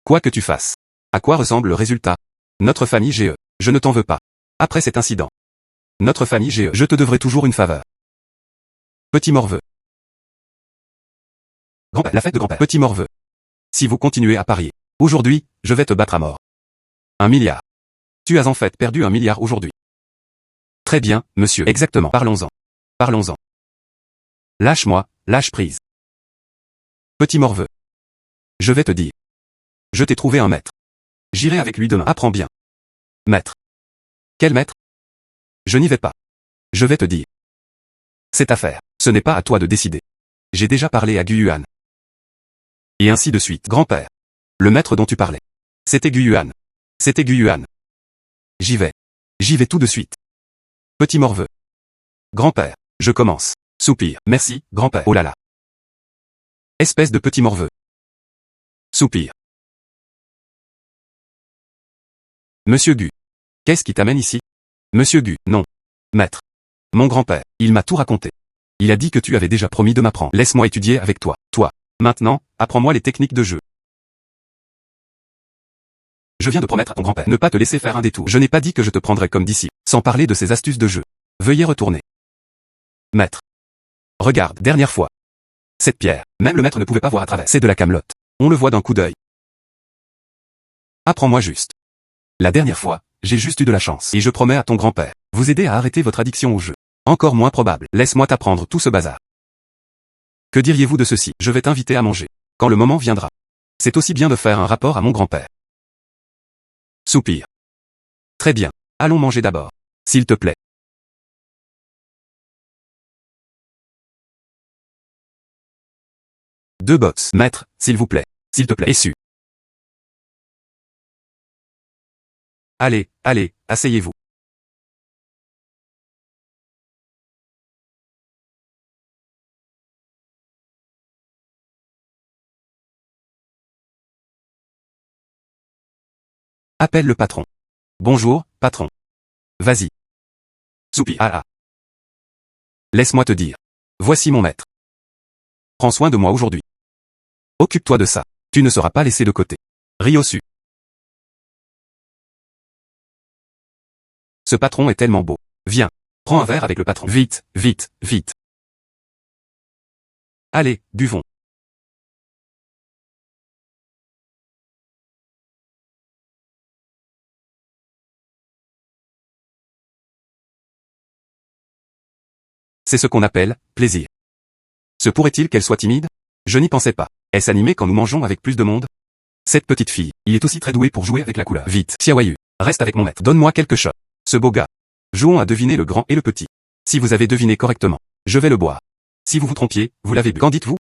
Quoi que tu fasses. À quoi ressemble le résultat? Notre famille GE. Je ne t'en veux pas. Après cet incident. Notre famille GE. Je te devrai toujours une faveur. Petit morveux. Grand-père. La fête de grand-père. Petit morveux. Si vous continuez à parier. Aujourd'hui, je vais te battre à mort. 1 milliard. Tu as en fait perdu 1 milliard aujourd'hui. Très bien, monsieur. Exactement. Parlons-en. Parlons-en. Lâche-moi, lâche prise. Petit morveux. Je vais te dire. Je t'ai trouvé un maître. J'irai avec lui demain. Apprends bien. Maître. Quel maître? Je n'y vais pas. Je vais te dire. Cette affaire, ce n'est pas à toi de décider. J'ai déjà parlé à Guyuan. Et ainsi de suite. Grand-père. Le maître dont tu parlais. C'était Guyuan. C'était Guyuan. J'y vais. J'y vais tout de suite. Petit morveux. Grand-père. Je commence. Soupir. Merci, grand-père. Oh là là. Espèce de petit morveux. Soupir. Monsieur Gu. Qu'est-ce qui t'amène ici? Monsieur Gu. Non. Maître. Mon grand-père. Il m'a tout raconté. Il a dit que tu avais déjà promis de m'apprendre. Laisse-moi étudier avec toi. Toi. Maintenant, apprends-moi les techniques de jeu. Je viens de promettre à ton grand-père ne pas te laisser faire un détour. Je n'ai pas dit que je te prendrais comme disciple, sans parler de ses astuces de jeu. Veuillez retourner. Maître. Regarde, dernière fois. Cette pierre, même le maître ne pouvait pas voir à travers. C'est de la camelote. On le voit d'un coup d'œil. Apprends-moi juste. La dernière fois, j'ai juste eu de la chance. Et je promets à ton grand-père, vous aider à arrêter votre addiction au jeu. Encore moins probable. Laisse-moi t'apprendre tout ce bazar. Que diriez-vous de ceci? Je vais t'inviter à manger. Quand le moment viendra. C'est aussi bien de faire un rapport à mon grand-père. Soupir. Très bien. Allons manger d'abord. S'il te plaît. Deux box. Maître, s'il vous plaît. S'il te plaît. Essu. Allez, allez, asseyez-vous. Appelle le patron. Bonjour, patron. Vas-y. Soupir. Ah ah. Laisse-moi te dire. Voici mon maître. Prends soin de moi aujourd'hui. Occupe-toi de ça. Tu ne seras pas laissé de côté. Ryosu. Ce patron est tellement beau. Viens. Prends un verre avec le patron. Vite, vite, vite. Allez, buvons. C'est ce qu'on appelle plaisir. Se pourrait-il qu'elle soit timide? Je n'y pensais pas. Est-ce animé quand nous mangeons avec plus de monde? Cette petite fille, il est aussi très doué pour jouer avec la couleur. Vite, Xiaoyu, reste avec mon maître. Donne-moi quelque chose. Ce beau gars. Jouons à deviner le grand et le petit. Si vous avez deviné correctement, je vais le boire. Si vous vous trompiez, vous l'avez bu. Qu'en dites-vous?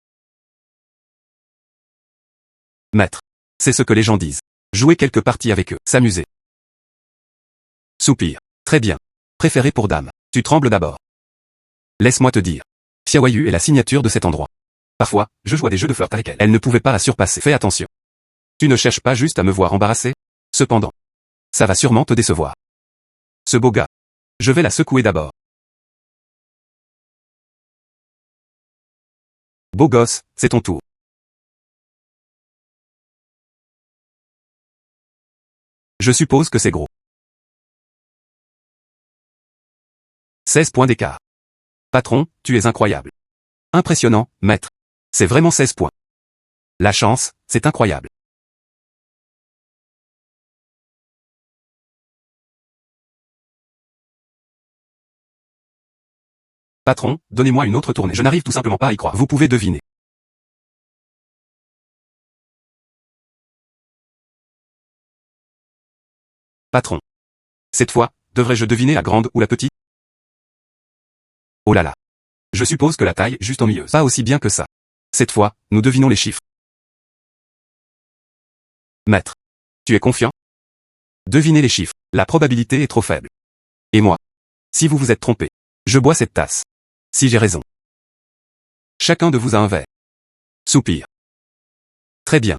Maître. C'est ce que les gens disent. Jouer quelques parties avec eux. S'amuser. Soupir. Très bien. Préféré pour dame. Tu trembles d'abord. Laisse-moi te dire. Xiaoyu est la signature de cet endroit. Parfois, je joue à des jeux de flirt avec elle. Elle ne pouvait pas la surpasser. Fais attention. Tu ne cherches pas juste à me voir embarrassé? Cependant. Ça va sûrement te décevoir. Ce beau gars. Je vais la secouer d'abord. Beau gosse, c'est ton tour. Je suppose que c'est gros. 16 points d'écart. Patron, tu es incroyable. Impressionnant, maître. C'est vraiment 16 points. La chance, c'est incroyable. Patron, donnez-moi une autre tournée. Je n'arrive tout simplement pas à y croire. Vous pouvez deviner. Patron. Cette fois, devrais-je deviner la grande ou la petite? Oh là là. Je suppose que la taille est juste ennuyeuse. Pas aussi bien que ça. Cette fois, nous devinons les chiffres. Maître. Tu es confiant? Devinez les chiffres. La probabilité est trop faible. Et moi? Si vous vous êtes trompé, je bois cette tasse. Si j'ai raison. Chacun de vous a un verre. Soupir. Très bien.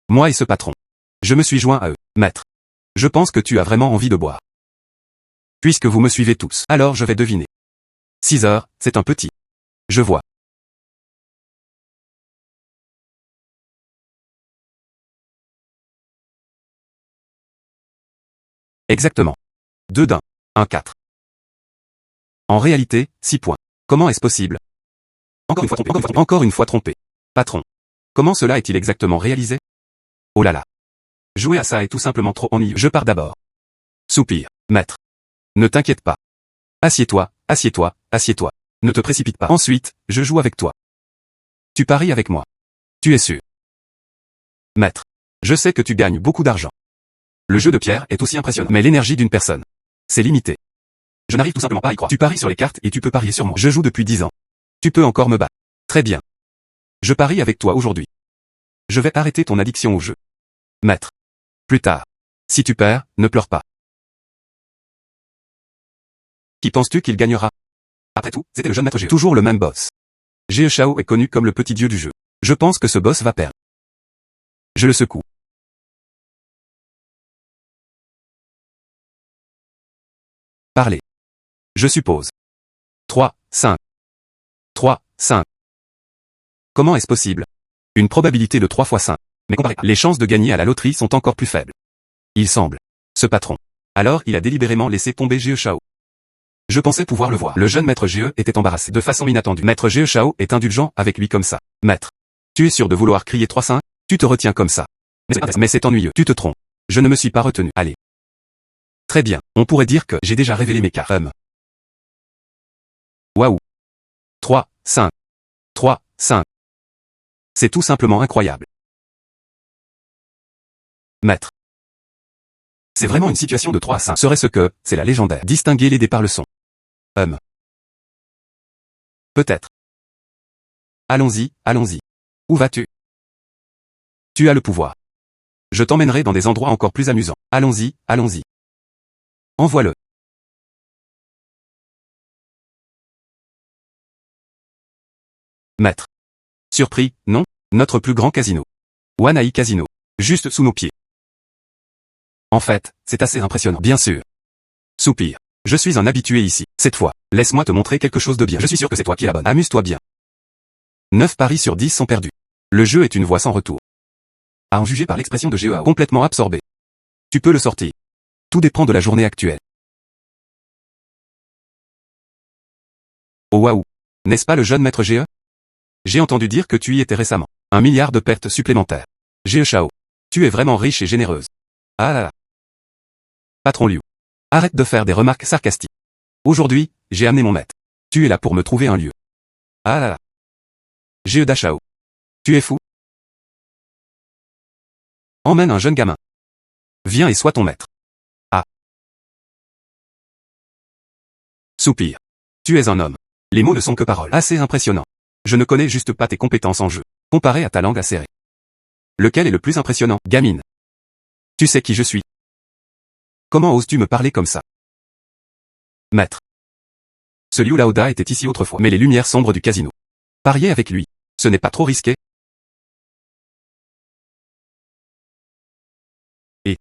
Moi et ce patron. Je me suis joint à eux. Maître. Je pense que tu as vraiment envie de boire. Puisque vous me suivez tous, alors je vais deviner. 6 heures, c'est un petit. Je vois. Exactement. 2 d'un. 1 4. En réalité, 6 points. Comment est-ce possible? Encore une fois trompé. Encore une fois trompé. Patron. Comment cela est-il exactement réalisé? Oh là là. Jouer à ça est tout simplement trop ennuyeux. Je pars d'abord. Soupir. Maître. Ne t'inquiète pas. Assieds-toi, assieds-toi, assieds-toi. Ne te précipite pas. Ensuite, je joue avec toi. Tu paries avec moi. Tu es sûr? Maître. Je sais que tu gagnes beaucoup d'argent. Le jeu de pierre est aussi impressionnant. Mais l'énergie d'une personne. C'est limité. Je n'arrive tout simplement pas à y croire. Tu paries sur les cartes et tu peux parier sur moi. Je joue depuis 10 ans. Tu peux encore me battre. Très bien. Je parie avec toi aujourd'hui. Je vais arrêter ton addiction au jeu. Maître. Plus tard. Si tu perds, ne pleure pas. Qui penses-tu qu'il gagnera? Après tout, c'était le jeune maître Geo. Toujours le même boss. Geo Shao est connu comme le petit dieu du jeu. Je pense que ce boss va perdre. Je le secoue. Parlez. Je suppose. 3, 5. 3, 5. Comment est-ce possible? Une probabilité de 3 fois 5. Mais comparé, les chances de gagner à la loterie sont encore plus faibles. Il semble. Ce patron. Alors il a délibérément laissé tomber Geo Shao. Je pensais pouvoir le voir. Le jeune maître Geo était embarrassé de façon inattendue. Maître Geo Shao est indulgent avec lui comme ça. Maître. Tu es sûr de vouloir crier 3-5? Tu te retiens comme ça. Mais c'est ennuyeux. Tu te trompes. Je ne me suis pas retenu. Allez. Très bien. On pourrait dire que j'ai déjà révélé mes cartes. Waouh. 3, 5. 3, 5. C'est tout simplement incroyable. Maître. C'est vraiment une situation de 3 à 5. Serait-ce que, c'est la légendaire. Distinguer les dés par le son. Peut-être. Allons-y, allons-y. Où vas-tu? Tu as le pouvoir. Je t'emmènerai dans des endroits encore plus amusants. Allons-y, allons-y. Envoie-le. Maître. Surpris, non? Notre plus grand casino. Wanai Casino. Juste sous nos pieds. En fait, c'est assez impressionnant. Bien sûr. Soupir. Je suis un habitué ici. Cette fois, laisse-moi te montrer quelque chose de bien. Je suis sûr que c'est toi qui es la bonne. Amuse-toi bien. 9 paris sur 10 sont perdus. Le jeu est une voie sans retour. À en juger par l'expression de Geo, complètement absorbé. Tu peux le sortir. Tout dépend de la journée actuelle. Oh waouh. N'est-ce pas le jeune maître Geo? J'ai entendu dire que tu y étais récemment. 1 milliard de pertes supplémentaires. Geo Shao. Tu es vraiment riche et généreuse. Ah là là. Patron Liu. Arrête de faire des remarques sarcastiques. Aujourd'hui, j'ai amené mon maître. Tu es là pour me trouver un lieu. Ah là là. Ge Dachao. Tu es fou? Emmène un jeune gamin. Viens et sois ton maître. Ah. Soupir. Tu es un homme. Les mots ne sont que paroles. Assez impressionnant. Je ne connais juste pas tes compétences en jeu, comparé à ta langue acérée. Lequel est le plus impressionnant, gamine? Tu sais qui je suis. Comment oses-tu me parler comme ça? Maître. Ce Liu Laoda était ici autrefois, mais les lumières sombres du casino. Parier avec lui, ce n'est pas trop risqué? Et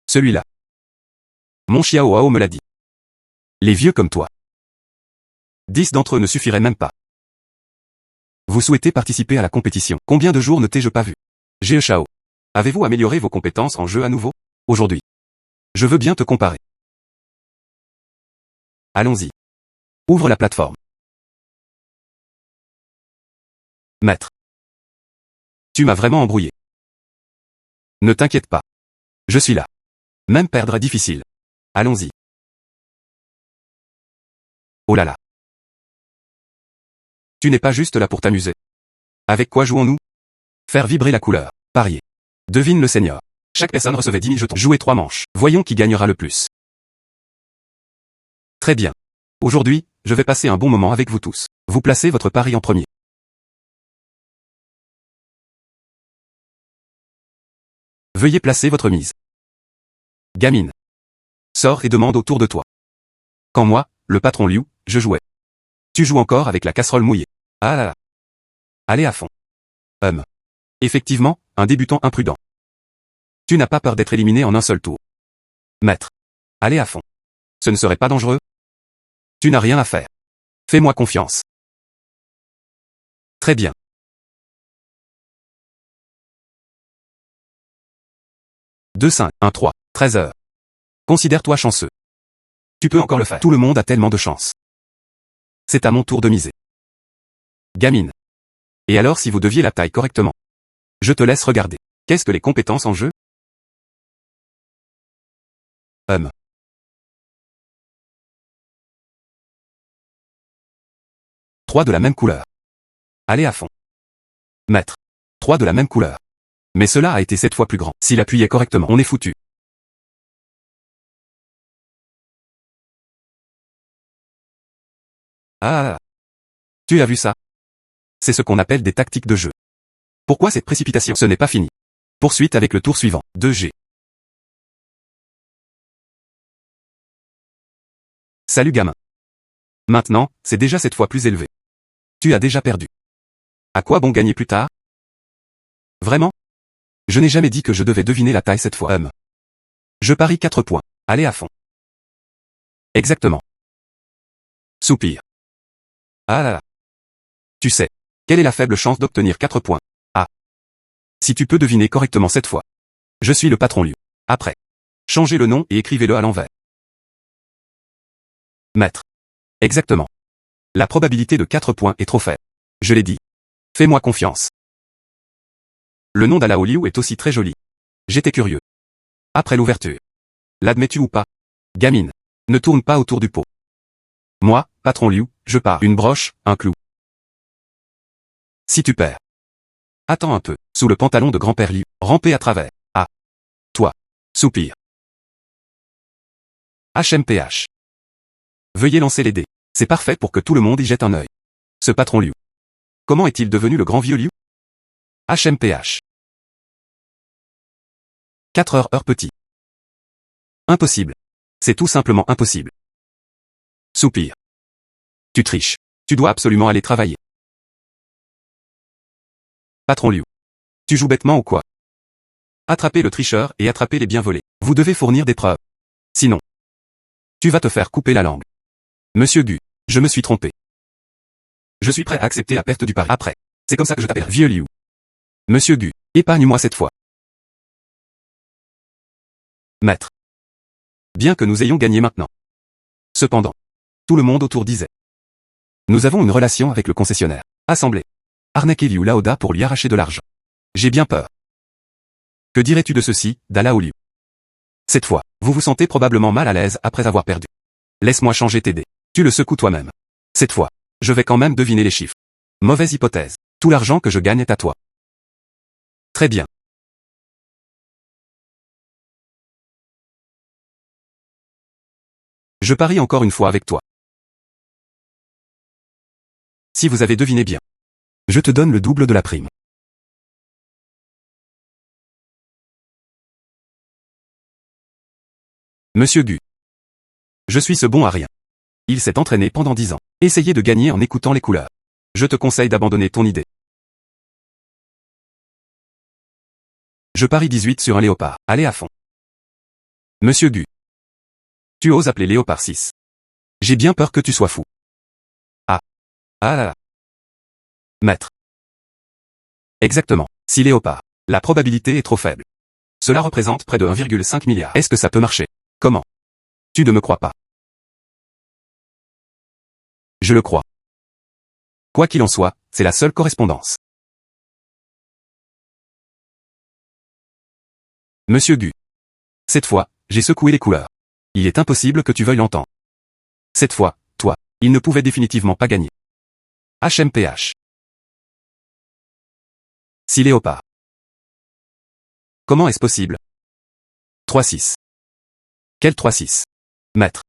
celui-là. Mon Xiao Hao me l'a dit. Les vieux comme toi. 10 d'entre eux ne suffiraient même pas. Vous souhaitez participer à la compétition. Combien de jours ne t'ai-je pas vu? Ge Shao. Avez-vous amélioré vos compétences en jeu à nouveau? Aujourd'hui. Je veux bien te comparer. Allons-y. Ouvre la plateforme. Maître. Tu m'as vraiment embrouillé. Ne t'inquiète pas. Je suis là. Même perdre est difficile. Allons-y. Oh là là. Tu n'es pas juste là pour t'amuser. Avec quoi jouons-nous? Faire vibrer la couleur. Parier. Devine le senior. Chaque personne recevait 10 000 jetons. Jouer 3 manches. Voyons qui gagnera le plus. Très bien. Aujourd'hui, je vais passer un bon moment avec vous tous. Vous placez votre pari en premier. Veuillez placer votre mise. Gamine. Sors et demande autour de toi. Quand moi, le patron Liu, je jouais. Tu joues encore avec la casserole mouillée. Ah là là. Allez à fond. Effectivement, un débutant imprudent. Tu n'as pas peur d'être éliminé en un seul tour. Maître. Allez à fond. Ce ne serait pas dangereux? Tu n'as rien à faire. Fais-moi confiance. Très bien. Deux 5, 1 3, 13 heures. Considère-toi chanceux. Tu peux encore le faire. Tout le monde a tellement de chance. C'est à mon tour de miser. Gamine. Et alors si vous deviez la taille correctement? Je te laisse regarder. Qu'est-ce que les compétences en jeu? 3 de la même couleur. Allez à fond. Maître. 3 de la même couleur. Mais cela a été 7 fois plus grand. S'il appuyait correctement, on est foutu. Ah. Tu as vu ça? C'est ce qu'on appelle des tactiques de jeu. Pourquoi cette précipitation? Ce n'est pas fini. Poursuite avec le tour suivant. 2G. Salut gamin. Maintenant, c'est déjà 7 fois plus élevé. Tu as déjà perdu. À quoi bon gagner plus tard? Vraiment? Je n'ai jamais dit que je devais deviner la taille cette fois. Je parie 4 points. Allez à fond. Exactement. Soupir. Ah là là. Tu sais, quelle est la faible chance d'obtenir 4 points? Ah. Si tu peux deviner correctement cette fois. Je suis le patron Liu. Après. Changez le nom et écrivez-le à l'envers. Maître. Exactement. La probabilité de 4 points est trop faible. Je l'ai dit. Fais-moi confiance. Le nom d'Alao Liu est aussi très joli. J'étais curieux. Après l'ouverture. L'admets-tu ou pas? Gamine. Ne tourne pas autour du pot. Moi, patron Liu, je pars. Une broche, un clou. Si tu perds. Attends un peu, sous le pantalon de grand-père Liu, ramper à travers. Ah. Toi. Soupir. HMPH. Veuillez lancer les dés. C'est parfait pour que tout le monde y jette un œil. Ce patron Liu. Comment est-il devenu le grand vieux Liu? HMPH. 4 heures petit. Impossible. C'est tout simplement impossible. Soupir. Tu triches. Tu dois absolument aller travailler. Patron Liu. Tu joues bêtement ou quoi? Attrapez le tricheur et attrapez les bien volés. Vous devez fournir des preuves. Sinon, tu vas te faire couper la langue. Monsieur Gu, je me suis trompé. Je suis prêt à accepter la perte du pari. Après, c'est comme ça que je t'appelle, vieux Liu. Monsieur Gu, épargne-moi cette fois. Maître. Bien que nous ayons gagné maintenant. Cependant, tout le monde autour disait. Nous avons une relation avec le concessionnaire. Assemblée. Arnaquer Liu Laoda pour lui arracher de l'argent. J'ai bien peur. Que dirais-tu de ceci, Dalao Liu? Cette fois, vous vous sentez probablement mal à l'aise après avoir perdu. Laisse-moi changer tes dés. Tu le secoues toi-même. Cette fois, je vais quand même deviner les chiffres. Mauvaise hypothèse. Tout l'argent que je gagne est à toi. Très bien. Je parie encore une fois avec toi. Si vous avez deviné bien, je te donne le double de la prime. Monsieur Gu. Je suis ce bon à rien. Il s'est entraîné pendant 10 ans. Essayez de gagner en écoutant les couleurs. Je te conseille d'abandonner ton idée. Je parie 18 sur un léopard. Allez à fond. Monsieur Gu. Tu oses appeler léopard 6. J'ai bien peur que tu sois fou. Ah. Ah là là. Maître. Exactement. 6 léopards. La probabilité est trop faible. Cela représente près de 1,5 milliard. Est-ce que ça peut marcher? Comment? Tu ne me crois pas. Je le crois. Quoi qu'il en soit, c'est la seule correspondance. Monsieur Gu. Cette fois, j'ai secoué les couleurs. Il est impossible que tu veuilles l'entendre. Cette fois, toi, il ne pouvait définitivement pas gagner. HMPH. 6 léopards. Comment est-ce possible? 3-6. Quel 3-6? Maître.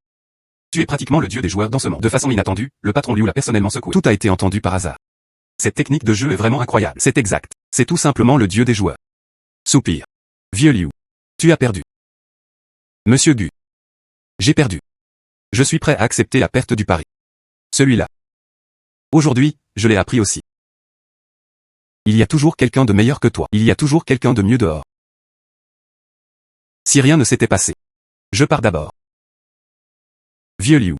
Tu es pratiquement le dieu des joueurs dans ce monde. De façon inattendue, le patron Liu l'a personnellement secoué. Tout a été entendu par hasard. Cette technique de jeu est vraiment incroyable. C'est exact. C'est tout simplement le dieu des joueurs. Soupir. Vieux Liu. Tu as perdu. Monsieur Gu. J'ai perdu. Je suis prêt à accepter la perte du pari. Celui-là. Aujourd'hui, je l'ai appris aussi. Il y a toujours quelqu'un de meilleur que toi. Il y a toujours quelqu'un de mieux dehors. Si rien ne s'était passé. Je pars d'abord. Vieux Liu.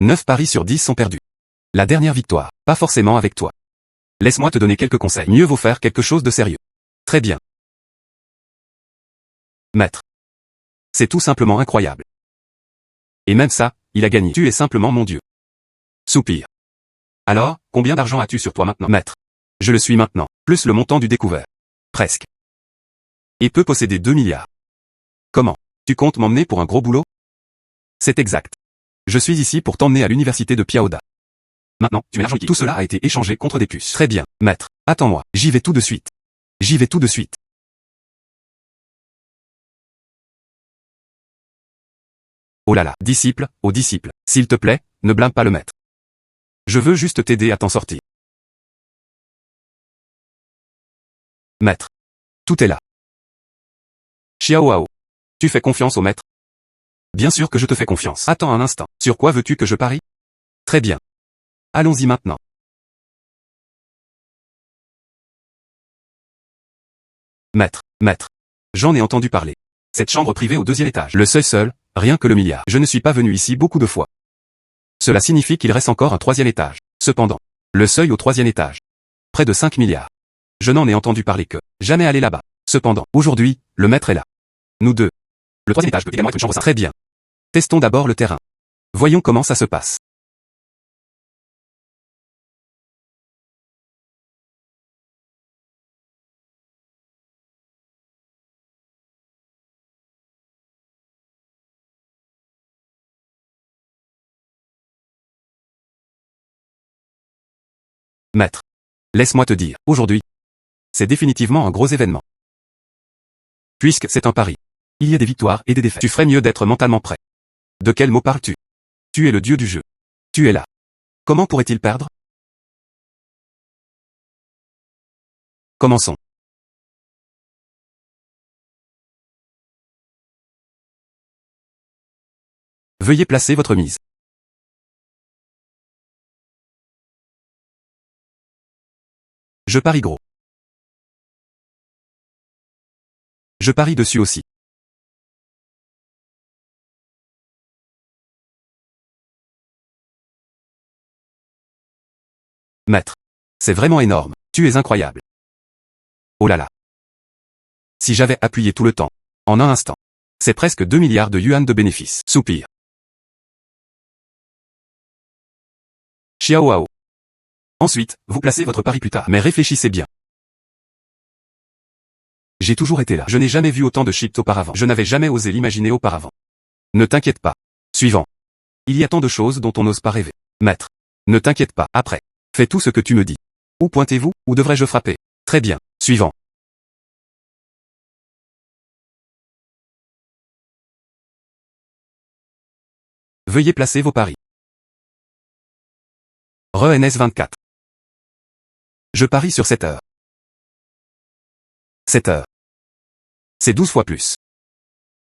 9 paris sur 10 sont perdus. La dernière victoire, pas forcément avec toi. Laisse-moi te donner quelques conseils. Mieux vaut faire quelque chose de sérieux. Très bien. Maître. C'est tout simplement incroyable. Et même ça, il a gagné. Tu es simplement mon dieu. Soupir. Alors, combien d'argent as-tu sur toi maintenant? Maître. Je le suis maintenant, plus le montant du découvert. Presque. Et peut posséder 2 milliards. Comment? Tu comptes m'emmener pour un gros boulot? C'est exact. Je suis ici pour t'emmener à l'université de Piaoda. Maintenant, tu es l'argent liquide. Tout cela a été échangé contre des puces. Très bien, maître. Attends-moi, j'y vais tout de suite. J'y vais tout de suite. Oh là là, disciple, oh disciple, s'il te plaît, ne blâme pas le maître. Je veux juste t'aider à t'en sortir. Maître. Tout est là. Xiaoao. Tu fais confiance au maître? Bien sûr que je te fais confiance. Attends un instant. Sur quoi veux-tu que je parie? Très bien. Allons-y maintenant. Maître, maître. J'en ai entendu parler. Cette chambre privée au 2e étage. Le seuil seul, rien que le milliard. Je ne suis pas venu ici beaucoup de fois. Cela signifie qu'il reste encore un 3e étage. Cependant, le seuil au 3e étage. Près de 5 milliards. Je n'en ai entendu parler que. Jamais allé là-bas. Cependant, aujourd'hui, le maître est là. Nous deux. Le 3e étage peut également être une chambre simple. Très bien. Testons d'abord le terrain. Voyons comment ça se passe. Maître. Laisse-moi te dire, aujourd'hui, c'est définitivement un gros événement. Puisque c'est un pari. Il y a des victoires et des défaites. Tu ferais mieux d'être mentalement prêt. De quel mot parles-tu? Tu es le dieu du jeu. Tu es là. Comment pourrait-il perdre? Commençons. Veuillez placer votre mise. Je parie gros. Je parie dessus aussi. Maître. C'est vraiment énorme. Tu es incroyable. Oh là là. Si j'avais appuyé tout le temps. En un instant. C'est presque 2 milliards de yuan de bénéfices. Soupir. Xiaoao. Ensuite, vous placez votre pari plus tard. Mais réfléchissez bien. J'ai toujours été là. Je n'ai jamais vu autant de chips auparavant. Je n'avais jamais osé l'imaginer auparavant. Ne t'inquiète pas. Suivant. Il y a tant de choses dont on n'ose pas rêver. Maître. Ne t'inquiète pas, après. Fais tout ce que tu me dis. Où pointez-vous, ou devrais-je frapper? Très bien. Suivant. Veuillez placer vos paris. RENS 24. Je parie sur 7 heures. 7 heures. C'est 12 fois plus.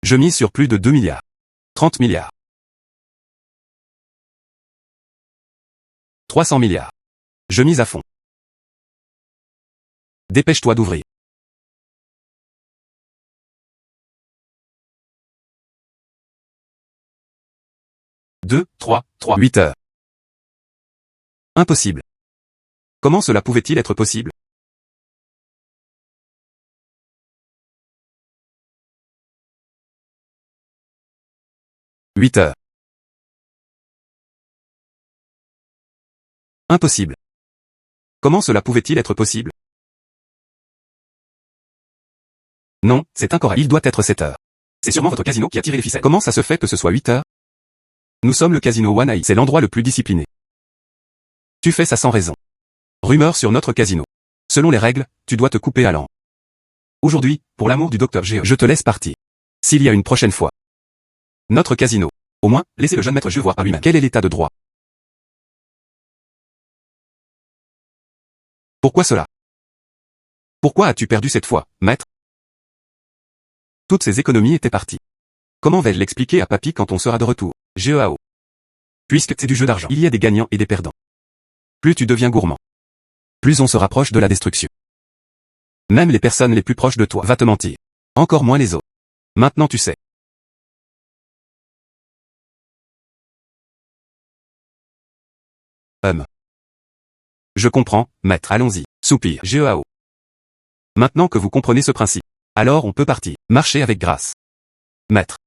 Je mise sur plus de 2 milliards. 30 milliards. 300 milliards. Je mise à fond. Dépêche-toi d'ouvrir. 2, 3, 8 heures. Impossible. Comment cela pouvait-il être possible? « 8 heures. Impossible. Comment cela pouvait-il être possible? Non, c'est incorrect. Il doit être 7 heures. C'est sûrement votre casino qui a tiré les ficelles. Comment ça se fait que ce soit 8 heures? Nous sommes le casino One Eye. C'est l'endroit le plus discipliné. Tu fais ça sans raison. Rumeur sur notre casino. Selon les règles, tu dois te couper à l'an. Aujourd'hui, pour l'amour du docteur Geo, je te laisse partir. S'il y a une prochaine fois. Notre casino. Au moins, laissez le jeune maître Geo voir par lui-même. Quel est l'état de droit? Pourquoi cela? Pourquoi as-tu perdu cette fois, maître? Toutes ces économies étaient parties. Comment vais-je l'expliquer à papy quand on sera de retour? GEAO. Puisque c'est du jeu d'argent, il y a des gagnants et des perdants. Plus tu deviens gourmand, plus on se rapproche de la destruction. Même les personnes les plus proches de toi vont te mentir. Encore moins les autres. Maintenant tu sais. Je comprends, maître. Allons-y. Soupir. GEAO. Maintenant que vous comprenez ce principe, alors on peut partir. Marcher avec grâce. Maître.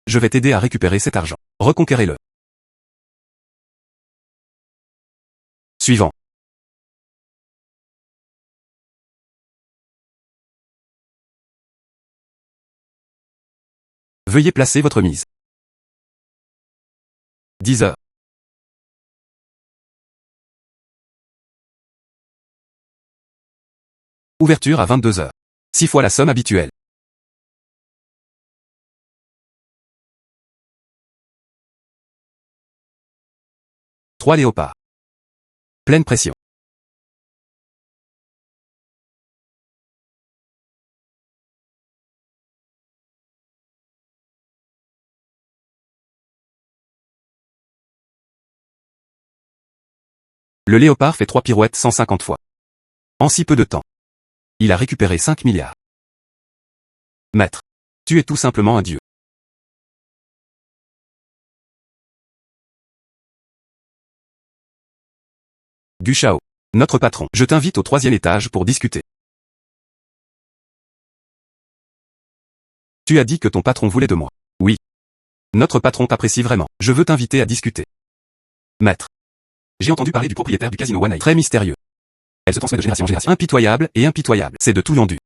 Je vais t'aider à récupérer cet argent. Reconquérez-le. Suivant. Veuillez placer votre mise. 10 heures. Ouverture à 22 heures. 6 fois la somme habituelle. Trois léopards. Pleine pression. Le léopard fait 3 pirouettes 150 fois. En si peu de temps. Il a récupéré 5 milliards. Maître. Tu es tout simplement un dieu. Gushao. Notre patron. Je t'invite au 3e étage pour discuter. Tu as dit que ton patron voulait de moi. Oui. Notre patron t'apprécie vraiment. Je veux t'inviter à discuter. Maître. J'ai entendu parler du propriétaire du casino One Eye. Très mystérieux. Elle se transmet de génération en génération. Impitoyable et impitoyable. C'est de tout vendu.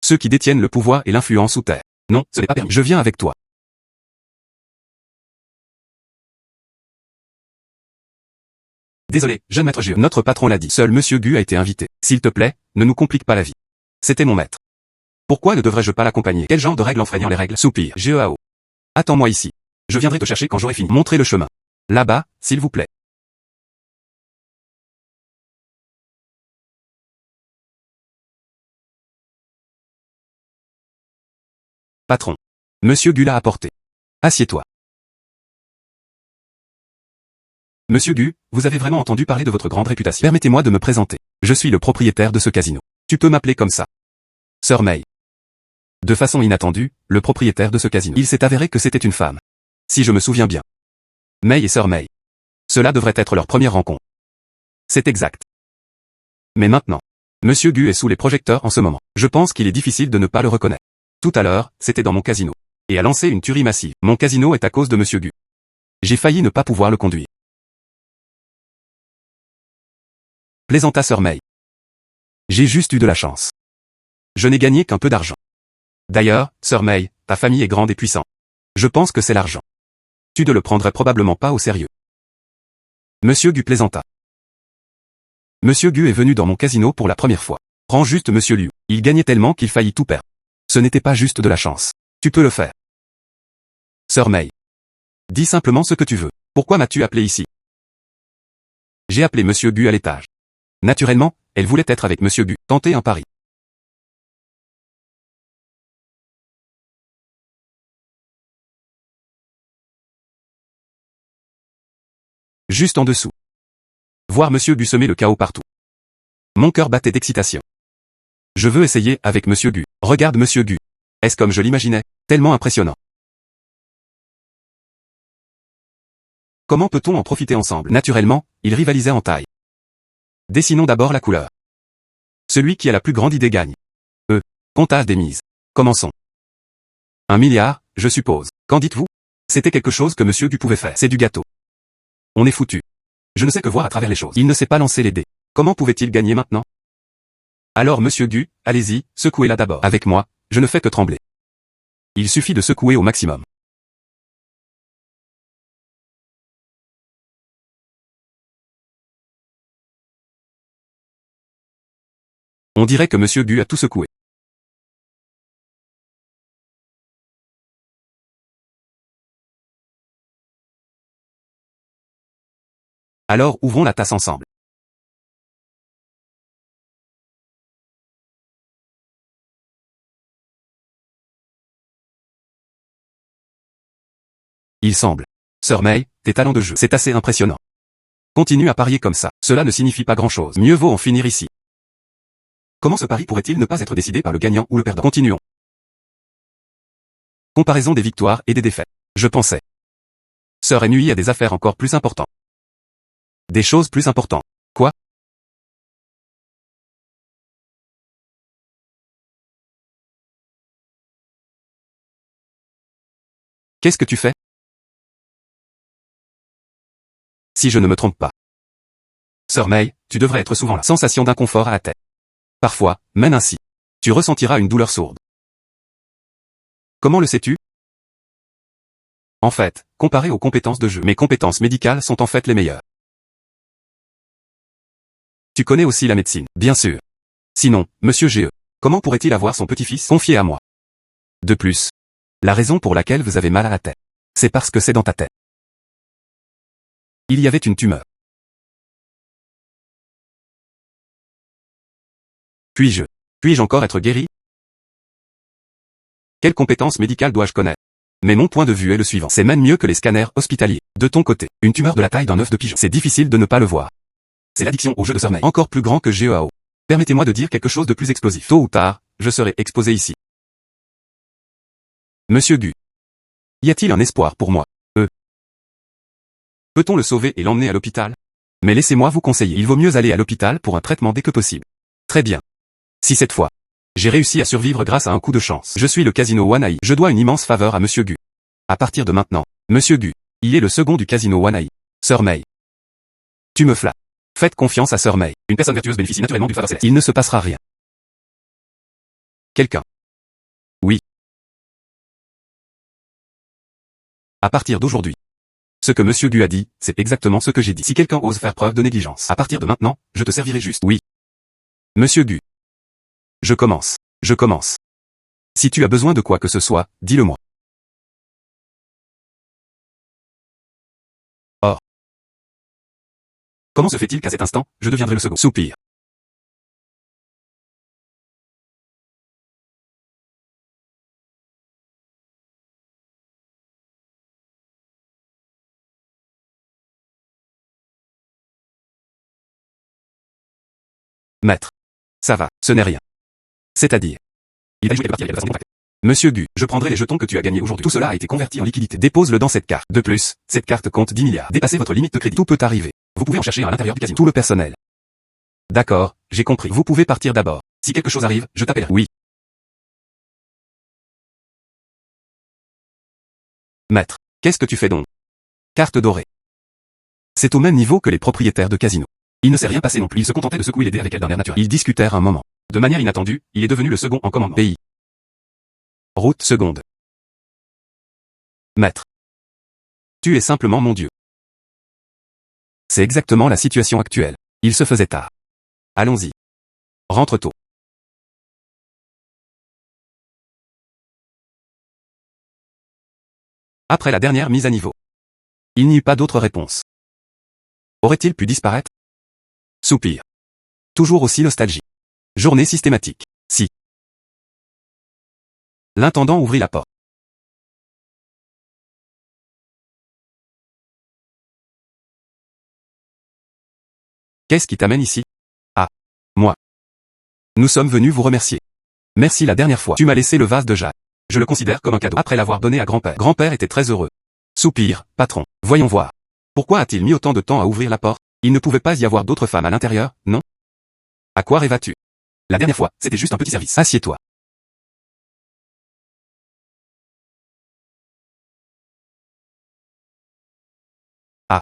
Ceux qui détiennent le pouvoir et l'influence sous terre. Non, ce n'est pas permis. Je viens avec toi. Désolé, jeune maître Geo. Notre patron l'a dit. Seul Monsieur Gu a été invité. S'il te plaît, ne nous complique pas la vie. C'était mon maître. Pourquoi ne devrais-je pas l'accompagner? Quel genre de règles enfreignant les règles? Soupir. GEAO. Attends-moi ici. Je viendrai te chercher quand j'aurai fini. Montrez le chemin. Là-bas, s'il vous plaît. Patron. Monsieur Gu l'a apporté. Assieds-toi. Monsieur Gu, vous avez vraiment entendu parler de votre grande réputation. Permettez-moi de me présenter. Je suis le propriétaire de ce casino. Tu peux m'appeler comme ça. Sœur Mei. De façon inattendue, le propriétaire de ce casino. Il s'est avéré que c'était une femme. Si je me souviens bien. Mei et Sœur Mei. Cela devrait être leur première rencontre. C'est exact. Mais maintenant. Monsieur Gu est sous les projecteurs en ce moment. Je pense qu'il est difficile de ne pas le reconnaître. Tout à l'heure, c'était dans mon casino. Et a lancé une tuerie massive. Mon casino est à cause de Monsieur Gu. J'ai failli ne pas pouvoir le conduire. Plaisanta Sœur Mei. J'ai juste eu de la chance. Je n'ai gagné qu'un peu d'argent. D'ailleurs, Sœur Mei, ta famille est grande et puissante. Je pense que c'est l'argent. Tu ne le prendrais probablement pas au sérieux. Monsieur Gu plaisanta. Monsieur Gu est venu dans mon casino pour la première fois. Prends juste Monsieur Liu. Il gagnait tellement qu'il faillit tout perdre. Ce n'était pas juste de la chance. Tu peux le faire. Sœur Mei. Dis simplement ce que tu veux. Pourquoi m'as-tu appelé ici? J'ai appelé Monsieur Gu à l'étage. Naturellement, elle voulait être avec Monsieur Gu, tenter un pari. Juste en dessous. Voir Monsieur Gu semer le chaos partout. Mon cœur battait d'excitation. Je veux essayer avec Monsieur Gu. Regarde Monsieur Gu. Est-ce comme je l'imaginais? Tellement impressionnant. Comment peut-on en profiter ensemble? Naturellement, ils rivalisaient en taille. Dessinons d'abord la couleur. Celui qui a la plus grande idée gagne. Comptage des mises. Commençons. 1 milliard, je suppose. Qu'en dites-vous? C'était quelque chose que Monsieur Gu pouvait faire. C'est du gâteau. On est foutu. Je ne sais que voir à travers les choses. Il ne sait pas lancer les dés. Comment pouvait-il gagner maintenant? Alors Monsieur Gu, allez-y, secouez-la d'abord. Avec moi, je ne fais que trembler. Il suffit de secouer au maximum. On dirait que Monsieur Gu a tout secoué. Alors ouvrons la tasse ensemble. Il semble. Sœur Mei, tes talents de jeu, c'est assez impressionnant. Continue à parier comme ça. Cela ne signifie pas grand-chose. Mieux vaut en finir ici. Comment ce pari pourrait-il ne pas être décidé par le gagnant ou le perdant? Continuons. Comparaison des victoires et des défaites. Je pensais. Sœur Nui a des affaires encore plus importantes. Des choses plus importantes. Quoi? Qu'est-ce que tu fais? Si je ne me trompe pas. Sœur Mei, tu devrais être souvent là. Sensation d'inconfort à la tête. Parfois, même ainsi. Tu ressentiras une douleur sourde. Comment le sais-tu? En fait, comparé aux compétences de jeu, mes compétences médicales sont en fait les meilleures. Tu connais aussi la médecine, bien sûr. Sinon, Monsieur GE, comment pourrait-il avoir son petit-fils confié à moi? De plus, la raison pour laquelle vous avez mal à la tête, c'est parce que c'est dans ta tête. Il y avait une tumeur. Puis-je encore être guéri? Quelles compétences médicales dois-je connaître? Mais mon point de vue est le suivant. C'est même mieux que les scanners hospitaliers. De ton côté, une tumeur de la taille d'un œuf de pigeon. C'est difficile de ne pas le voir. C'est l'addiction au jeu de Sœur Mei. Encore plus grand que GEAO. Permettez-moi de dire quelque chose de plus explosif. Tôt ou tard, je serai exposé ici. Monsieur Gu. Y a-t-il un espoir pour moi? Peut-on le sauver et l'emmener à l'hôpital? Mais laissez-moi vous conseiller. Il vaut mieux aller à l'hôpital pour un traitement dès que possible. Très bien. Si cette fois, j'ai réussi à survivre grâce à un coup de chance. Je suis le casino Wanai. Je dois une immense faveur à Monsieur Gu. À partir de maintenant, Monsieur Gu, il est le second du casino Wanai. Sœur Mei. Tu me flattes. Faites confiance à Sœur Mei. Une personne vertueuse bénéficie naturellement d'une faveur céleste. Il ne se passera rien. Quelqu'un. Oui. À partir d'aujourd'hui. Ce que Monsieur Gu a dit, c'est exactement ce que j'ai dit. Si quelqu'un ose faire preuve de négligence, à partir de maintenant, je te servirai juste. Oui. Monsieur Gu. Je commence. Si tu as besoin de quoi que ce soit, dis-le-moi. Or. Comment se fait-il qu'à cet instant, je deviendrai le second? Soupir. Maître. Ça va, ce n'est rien. C'est-à-dire. Il a joué quelques parties avec la façon contractée. Monsieur Gu, je prendrai les jetons que tu as gagnés aujourd'hui. Tout cela a été converti en liquidité. Dépose-le dans cette carte. De plus, cette carte compte 10 milliards. Dépassez votre limite de crédit. Tout peut arriver. Vous pouvez en chercher à l'intérieur du casino. Tout le personnel. D'accord, j'ai compris. Vous pouvez partir d'abord. Si quelque chose arrive, je t'appellerai. Oui. Maître, qu'est-ce que tu fais donc? Carte dorée. C'est au même niveau que les propriétaires de casino. Il ne s'est rien passé non plus. Il se contentait de secouer les dés avec elle d'un air naturel. Ils discutèrent un moment. De manière inattendue, il est devenu le second en commandement. Pays. Route seconde. Maître. Tu es simplement mon Dieu. C'est exactement la situation actuelle. Il se faisait tard. Allons-y. Rentre tôt. Après la dernière mise à niveau. Il n'y eut pas d'autre réponse. Aurait-il pu disparaître? Soupir. Toujours aussi nostalgie. Journée systématique. Si. L'intendant ouvrit la porte. Qu'est-ce qui t'amène ici? Ah. Moi. Nous sommes venus vous remercier. Merci la dernière fois. Tu m'as laissé le vase de jade. Je le considère comme un cadeau après l'avoir donné à grand-père. Grand-père était très heureux. Soupir, patron. Voyons voir. Pourquoi a-t-il mis autant de temps à ouvrir la porte? Il ne pouvait pas y avoir d'autres femmes à l'intérieur, non? À quoi rêvas-tu? La dernière fois, c'était juste un petit service. Assieds-toi. Ah.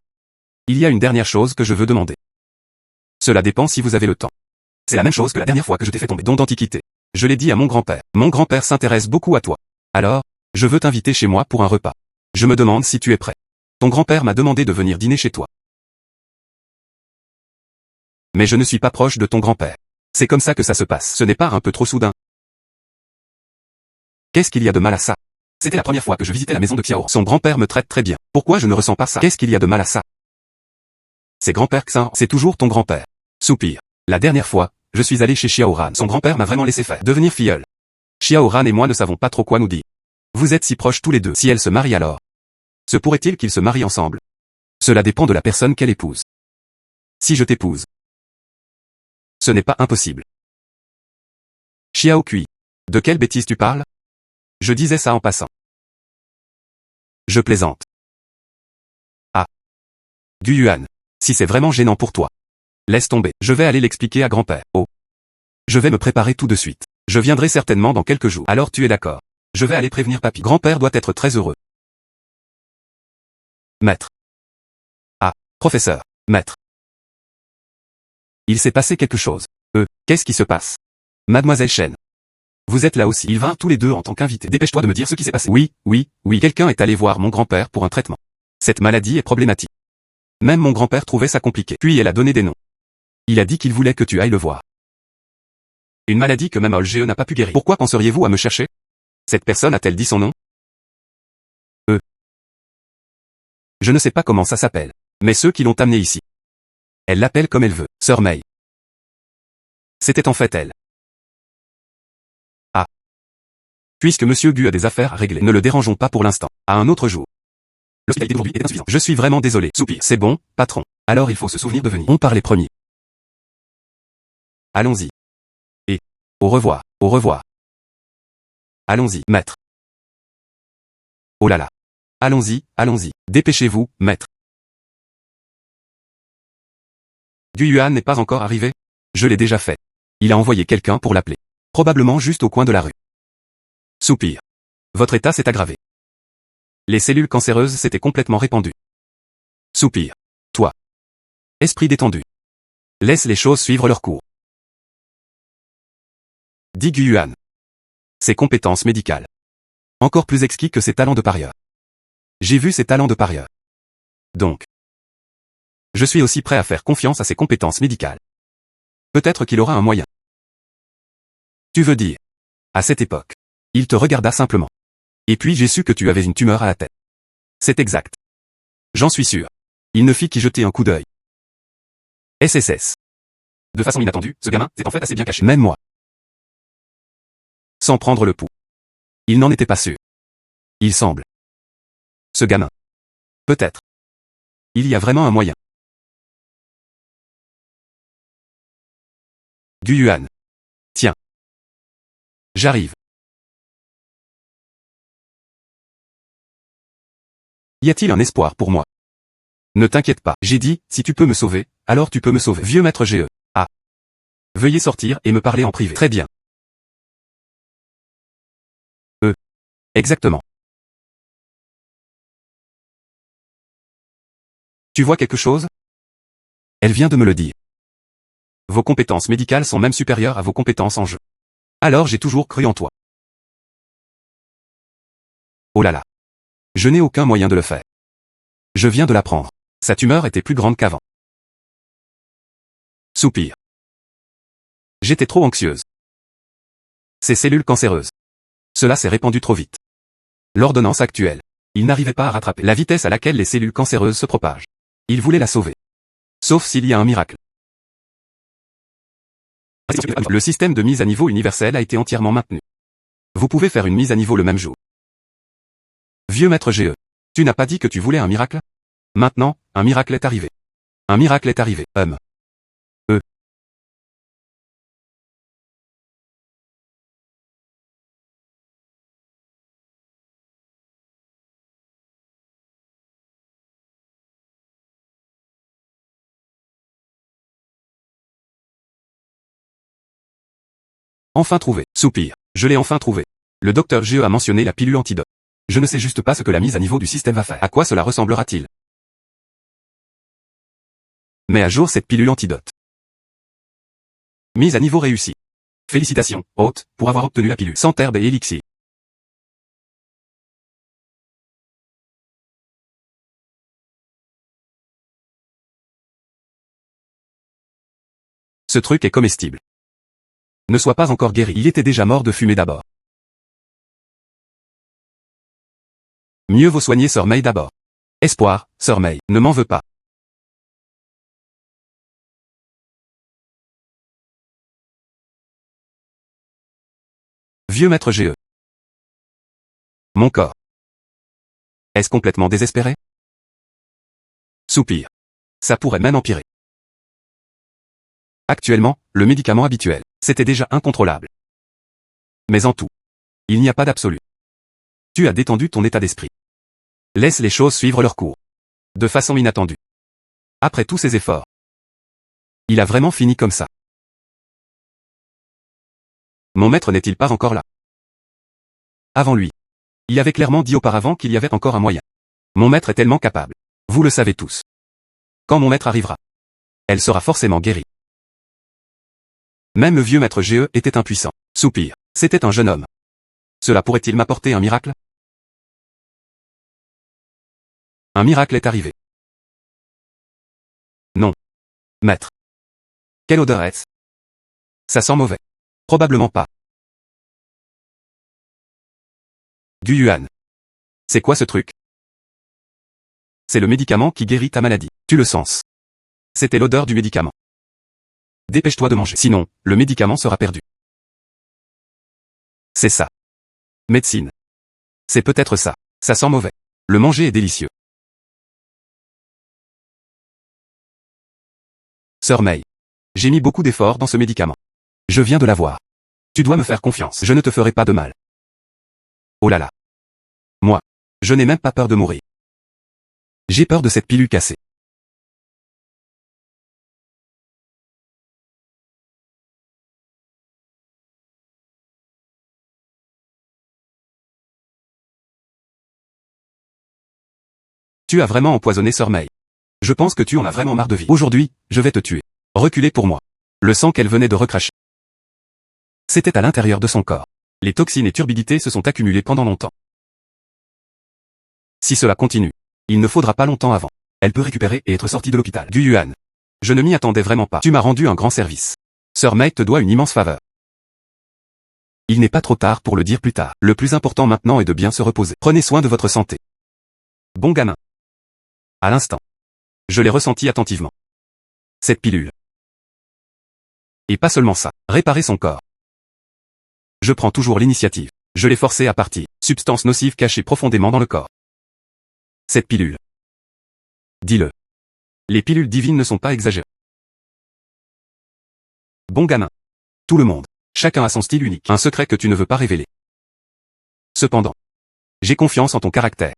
Il y a une dernière chose que je veux demander. Cela dépend si vous avez le temps. C'est la même chose que la dernière fois que je t'ai fait tomber. Don d'Antiquité. Je l'ai dit à mon grand-père. Mon grand-père s'intéresse beaucoup à toi. Alors, je veux t'inviter chez moi pour un repas. Je me demande si tu es prêt. Ton grand-père m'a demandé de venir dîner chez toi. Mais je ne suis pas proche de ton grand-père. C'est comme ça que ça se passe. Ce n'est pas un peu trop soudain? Qu'est-ce qu'il y a de mal à ça? C'était la première fois que je visitais la maison de Xiao. Son grand-père me traite très bien. Pourquoi je ne ressens pas ça? Qu'est-ce qu'il y a de mal à ça? C'est grand-père Xin, c'est toujours ton grand-père. Soupir. La dernière fois, je suis allé chez Xiaoran. Son grand-père m'a vraiment laissé faire. Devenir filleul. Xiaoran et moi ne savons pas trop quoi nous dire. Vous êtes si proches tous les deux. Si elle se marie alors? Se pourrait-il qu'ils se marient ensemble? Cela dépend de la personne qu'elle épouse. Si je t'épouse. Ce n'est pas impossible. Xiao Kui. De quelle bêtise tu parles? Je disais ça en passant. Je plaisante. Ah. Gu Yuan. Si c'est vraiment gênant pour toi. Laisse tomber. Je vais aller l'expliquer à grand-père. Oh. Je vais me préparer tout de suite. Je viendrai certainement dans quelques jours. Alors tu es d'accord. Je vais aller prévenir papy. Grand-père doit être très heureux. Maître. Ah. Professeur. Maître. Il s'est passé quelque chose. Qu'est-ce qui se passe? Mademoiselle Chen. Vous êtes là aussi. Ils vinrent tous les deux en tant qu'invités. Dépêche-toi de me dire ce qui s'est passé. Oui, oui, oui. Quelqu'un est allé voir mon grand-père pour un traitement. Cette maladie est problématique. Même mon grand-père trouvait ça compliqué. Puis elle a donné des noms. Il a dit qu'il voulait que tu ailles le voir. Une maladie que même Olge n'a pas pu guérir. Pourquoi penseriez-vous à me chercher? Cette personne a-t-elle dit son nom? Je ne sais pas comment ça s'appelle. Mais ceux qui l'ont amenée ici. Elle l'appelle comme elle veut. Sœur Mei. C'était en fait elle. Ah. Puisque Monsieur Gu a des affaires à régler, ne le dérangeons pas pour l'instant. À un autre jour. L'hospitalité d'aujourd'hui est insuffisante. Je suis vraiment désolé. Soupir. C'est bon, patron. Alors il faut se souvenir de venir. On part les premiers. Allons-y. Et. Au revoir. Au revoir. Allons-y, maître. Oh là là. Allons-y, allons-y. Dépêchez-vous, maître. Gu Yuan n'est pas encore arrivé? Je l'ai déjà fait. Il a envoyé quelqu'un pour l'appeler. Probablement juste au coin de la rue. Soupir. Votre état s'est aggravé. Les cellules cancéreuses s'étaient complètement répandues. Soupir. Toi. Esprit détendu. Laisse les choses suivre leur cours. Dit Gu Yuan. Ses compétences médicales. Encore plus exquis que ses talents de parieur. J'ai vu ses talents de parieur. Donc. Je suis aussi prêt à faire confiance à ses compétences médicales. Peut-être qu'il aura un moyen. Tu veux dire. À cette époque. Il te regarda simplement. Et puis j'ai su que tu avais une tumeur à la tête. C'est exact. J'en suis sûr. Il ne fit qu'y jeter un coup d'œil. SSS. De façon inattendue, ce gamin s'est en fait assez bien caché. Même moi. Sans prendre le pouls. Il n'en était pas sûr. Il semble. Ce gamin. Peut-être. Il y a vraiment un moyen. Gu Yuan. Tiens. J'arrive. Y a-t-il un espoir pour moi? Ne t'inquiète pas. J'ai dit, si tu peux me sauver, alors tu peux me sauver. Vieux maître GE. Ah. Veuillez sortir et me parler en privé. Très bien. Exactement. Tu vois quelque chose? Elle vient de me le dire. Vos compétences médicales sont même supérieures à vos compétences en jeu. Alors j'ai toujours cru en toi. Oh là là. Je n'ai aucun moyen de le faire. Je viens de l'apprendre. Sa tumeur était plus grande qu'avant. Soupir. J'étais trop anxieuse. Ces cellules cancéreuses. Cela s'est répandu trop vite. L'ordonnance actuelle. Il n'arrivait pas à rattraper la vitesse à laquelle les cellules cancéreuses se propagent. Il voulait la sauver. Sauf s'il y a un miracle. Le système de mise à niveau universel a été entièrement maintenu. Vous pouvez faire une mise à niveau le même jour. Vieux maître GE. Tu n'as pas dit que tu voulais un miracle? Maintenant, un miracle est arrivé. Un miracle est arrivé. Enfin trouvé. Soupir. Je l'ai enfin trouvé. Le docteur GE a mentionné la pilule antidote. Je ne sais juste pas ce que la mise à niveau du système va faire. À quoi cela ressemblera-t-il? Mets à jour cette pilule antidote. Mise à niveau réussie. Félicitations, hôte, pour avoir obtenu la pilule sans herbe et élixir. Ce truc est comestible. Ne sois pas encore guéri. Il était déjà mort de fumée d'abord. Mieux vaut soigner Sœur May d'abord. Espoir, Sœur May, ne m'en veux pas. Vieux maître GE. Mon corps. Est-ce complètement désespéré? Soupir. Ça pourrait même empirer. Actuellement, le médicament habituel, c'était déjà incontrôlable. Mais en tout, il n'y a pas d'absolu. Tu as détendu ton état d'esprit. Laisse les choses suivre leur cours. De façon inattendue. Après tous ces efforts. Il a vraiment fini comme ça. Mon maître n'est-il pas encore là? Avant lui. Il avait clairement dit auparavant qu'il y avait encore un moyen. Mon maître est tellement capable. Vous le savez tous. Quand mon maître arrivera, elle sera forcément guérie. Même le vieux maître GE était impuissant. Soupir. C'était un jeune homme. Cela pourrait-il m'apporter un miracle? Un miracle est arrivé. Non. Maître. Quelle odeur est-ce? Ça sent mauvais. Probablement pas. Du yuan. C'est quoi ce truc? C'est le médicament qui guérit ta maladie. Tu le sens. C'était l'odeur du médicament. Dépêche-toi de manger. Sinon, le médicament sera perdu. C'est ça. Médecine. C'est peut-être ça. Ça sent mauvais. Le manger est délicieux. Sœur May. J'ai mis beaucoup d'efforts dans ce médicament. Je viens de l'avoir. Tu dois me faire confiance. Je ne te ferai pas de mal. Oh là là. Moi. Je n'ai même pas peur de mourir. J'ai peur de cette pilule cassée. Tu as vraiment empoisonné Sœur May. Je pense que tu en as vraiment marre de vivre. Aujourd'hui, je vais te tuer. Reculez pour moi. Le sang qu'elle venait de recracher. C'était à l'intérieur de son corps. Les toxines et turbidités se sont accumulées pendant longtemps. Si cela continue, il ne faudra pas longtemps avant. Elle peut récupérer et être sortie de l'hôpital. Du yuan. Je ne m'y attendais vraiment pas. Tu m'as rendu un grand service. Sœur May te doit une immense faveur. Il n'est pas trop tard pour le dire plus tard. Le plus important maintenant est de bien se reposer. Prenez soin de votre santé. Bon gamin. À l'instant. Je l'ai ressenti attentivement. Cette pilule. Et pas seulement ça. Réparer son corps. Je prends toujours l'initiative. Je l'ai forcé à partir. Substance nocive cachée profondément dans le corps. Cette pilule. Dis-le. Les pilules divines ne sont pas exagérées. Bon gamin. Tout le monde. Chacun a son style unique. Un secret que tu ne veux pas révéler. Cependant. J'ai confiance en ton caractère.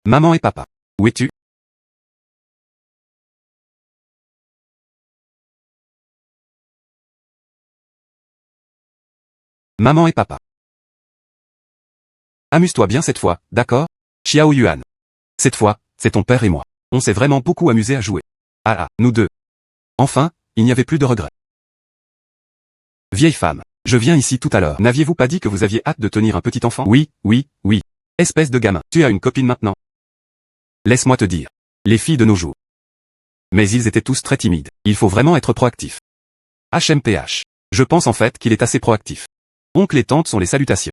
Maman et papa. Où es-tu? Maman et papa. Amuse-toi bien cette fois, d'accord? Xiao Yuan. Cette fois, c'est ton père et moi. On s'est vraiment beaucoup amusé à jouer. Ah ah, nous deux. Enfin, il n'y avait plus de regrets. Vieille femme. Je viens ici tout à l'heure. N'aviez-vous pas dit que vous aviez hâte de tenir un petit enfant? Oui, oui, oui. Espèce de gamin. Tu as une copine maintenant. Laisse-moi te dire. Les filles de nos jours. Mais ils étaient tous très timides. Il faut vraiment être proactif. HMTH. Je pense en fait qu'il est assez proactif. Oncle et tante sont les salutations.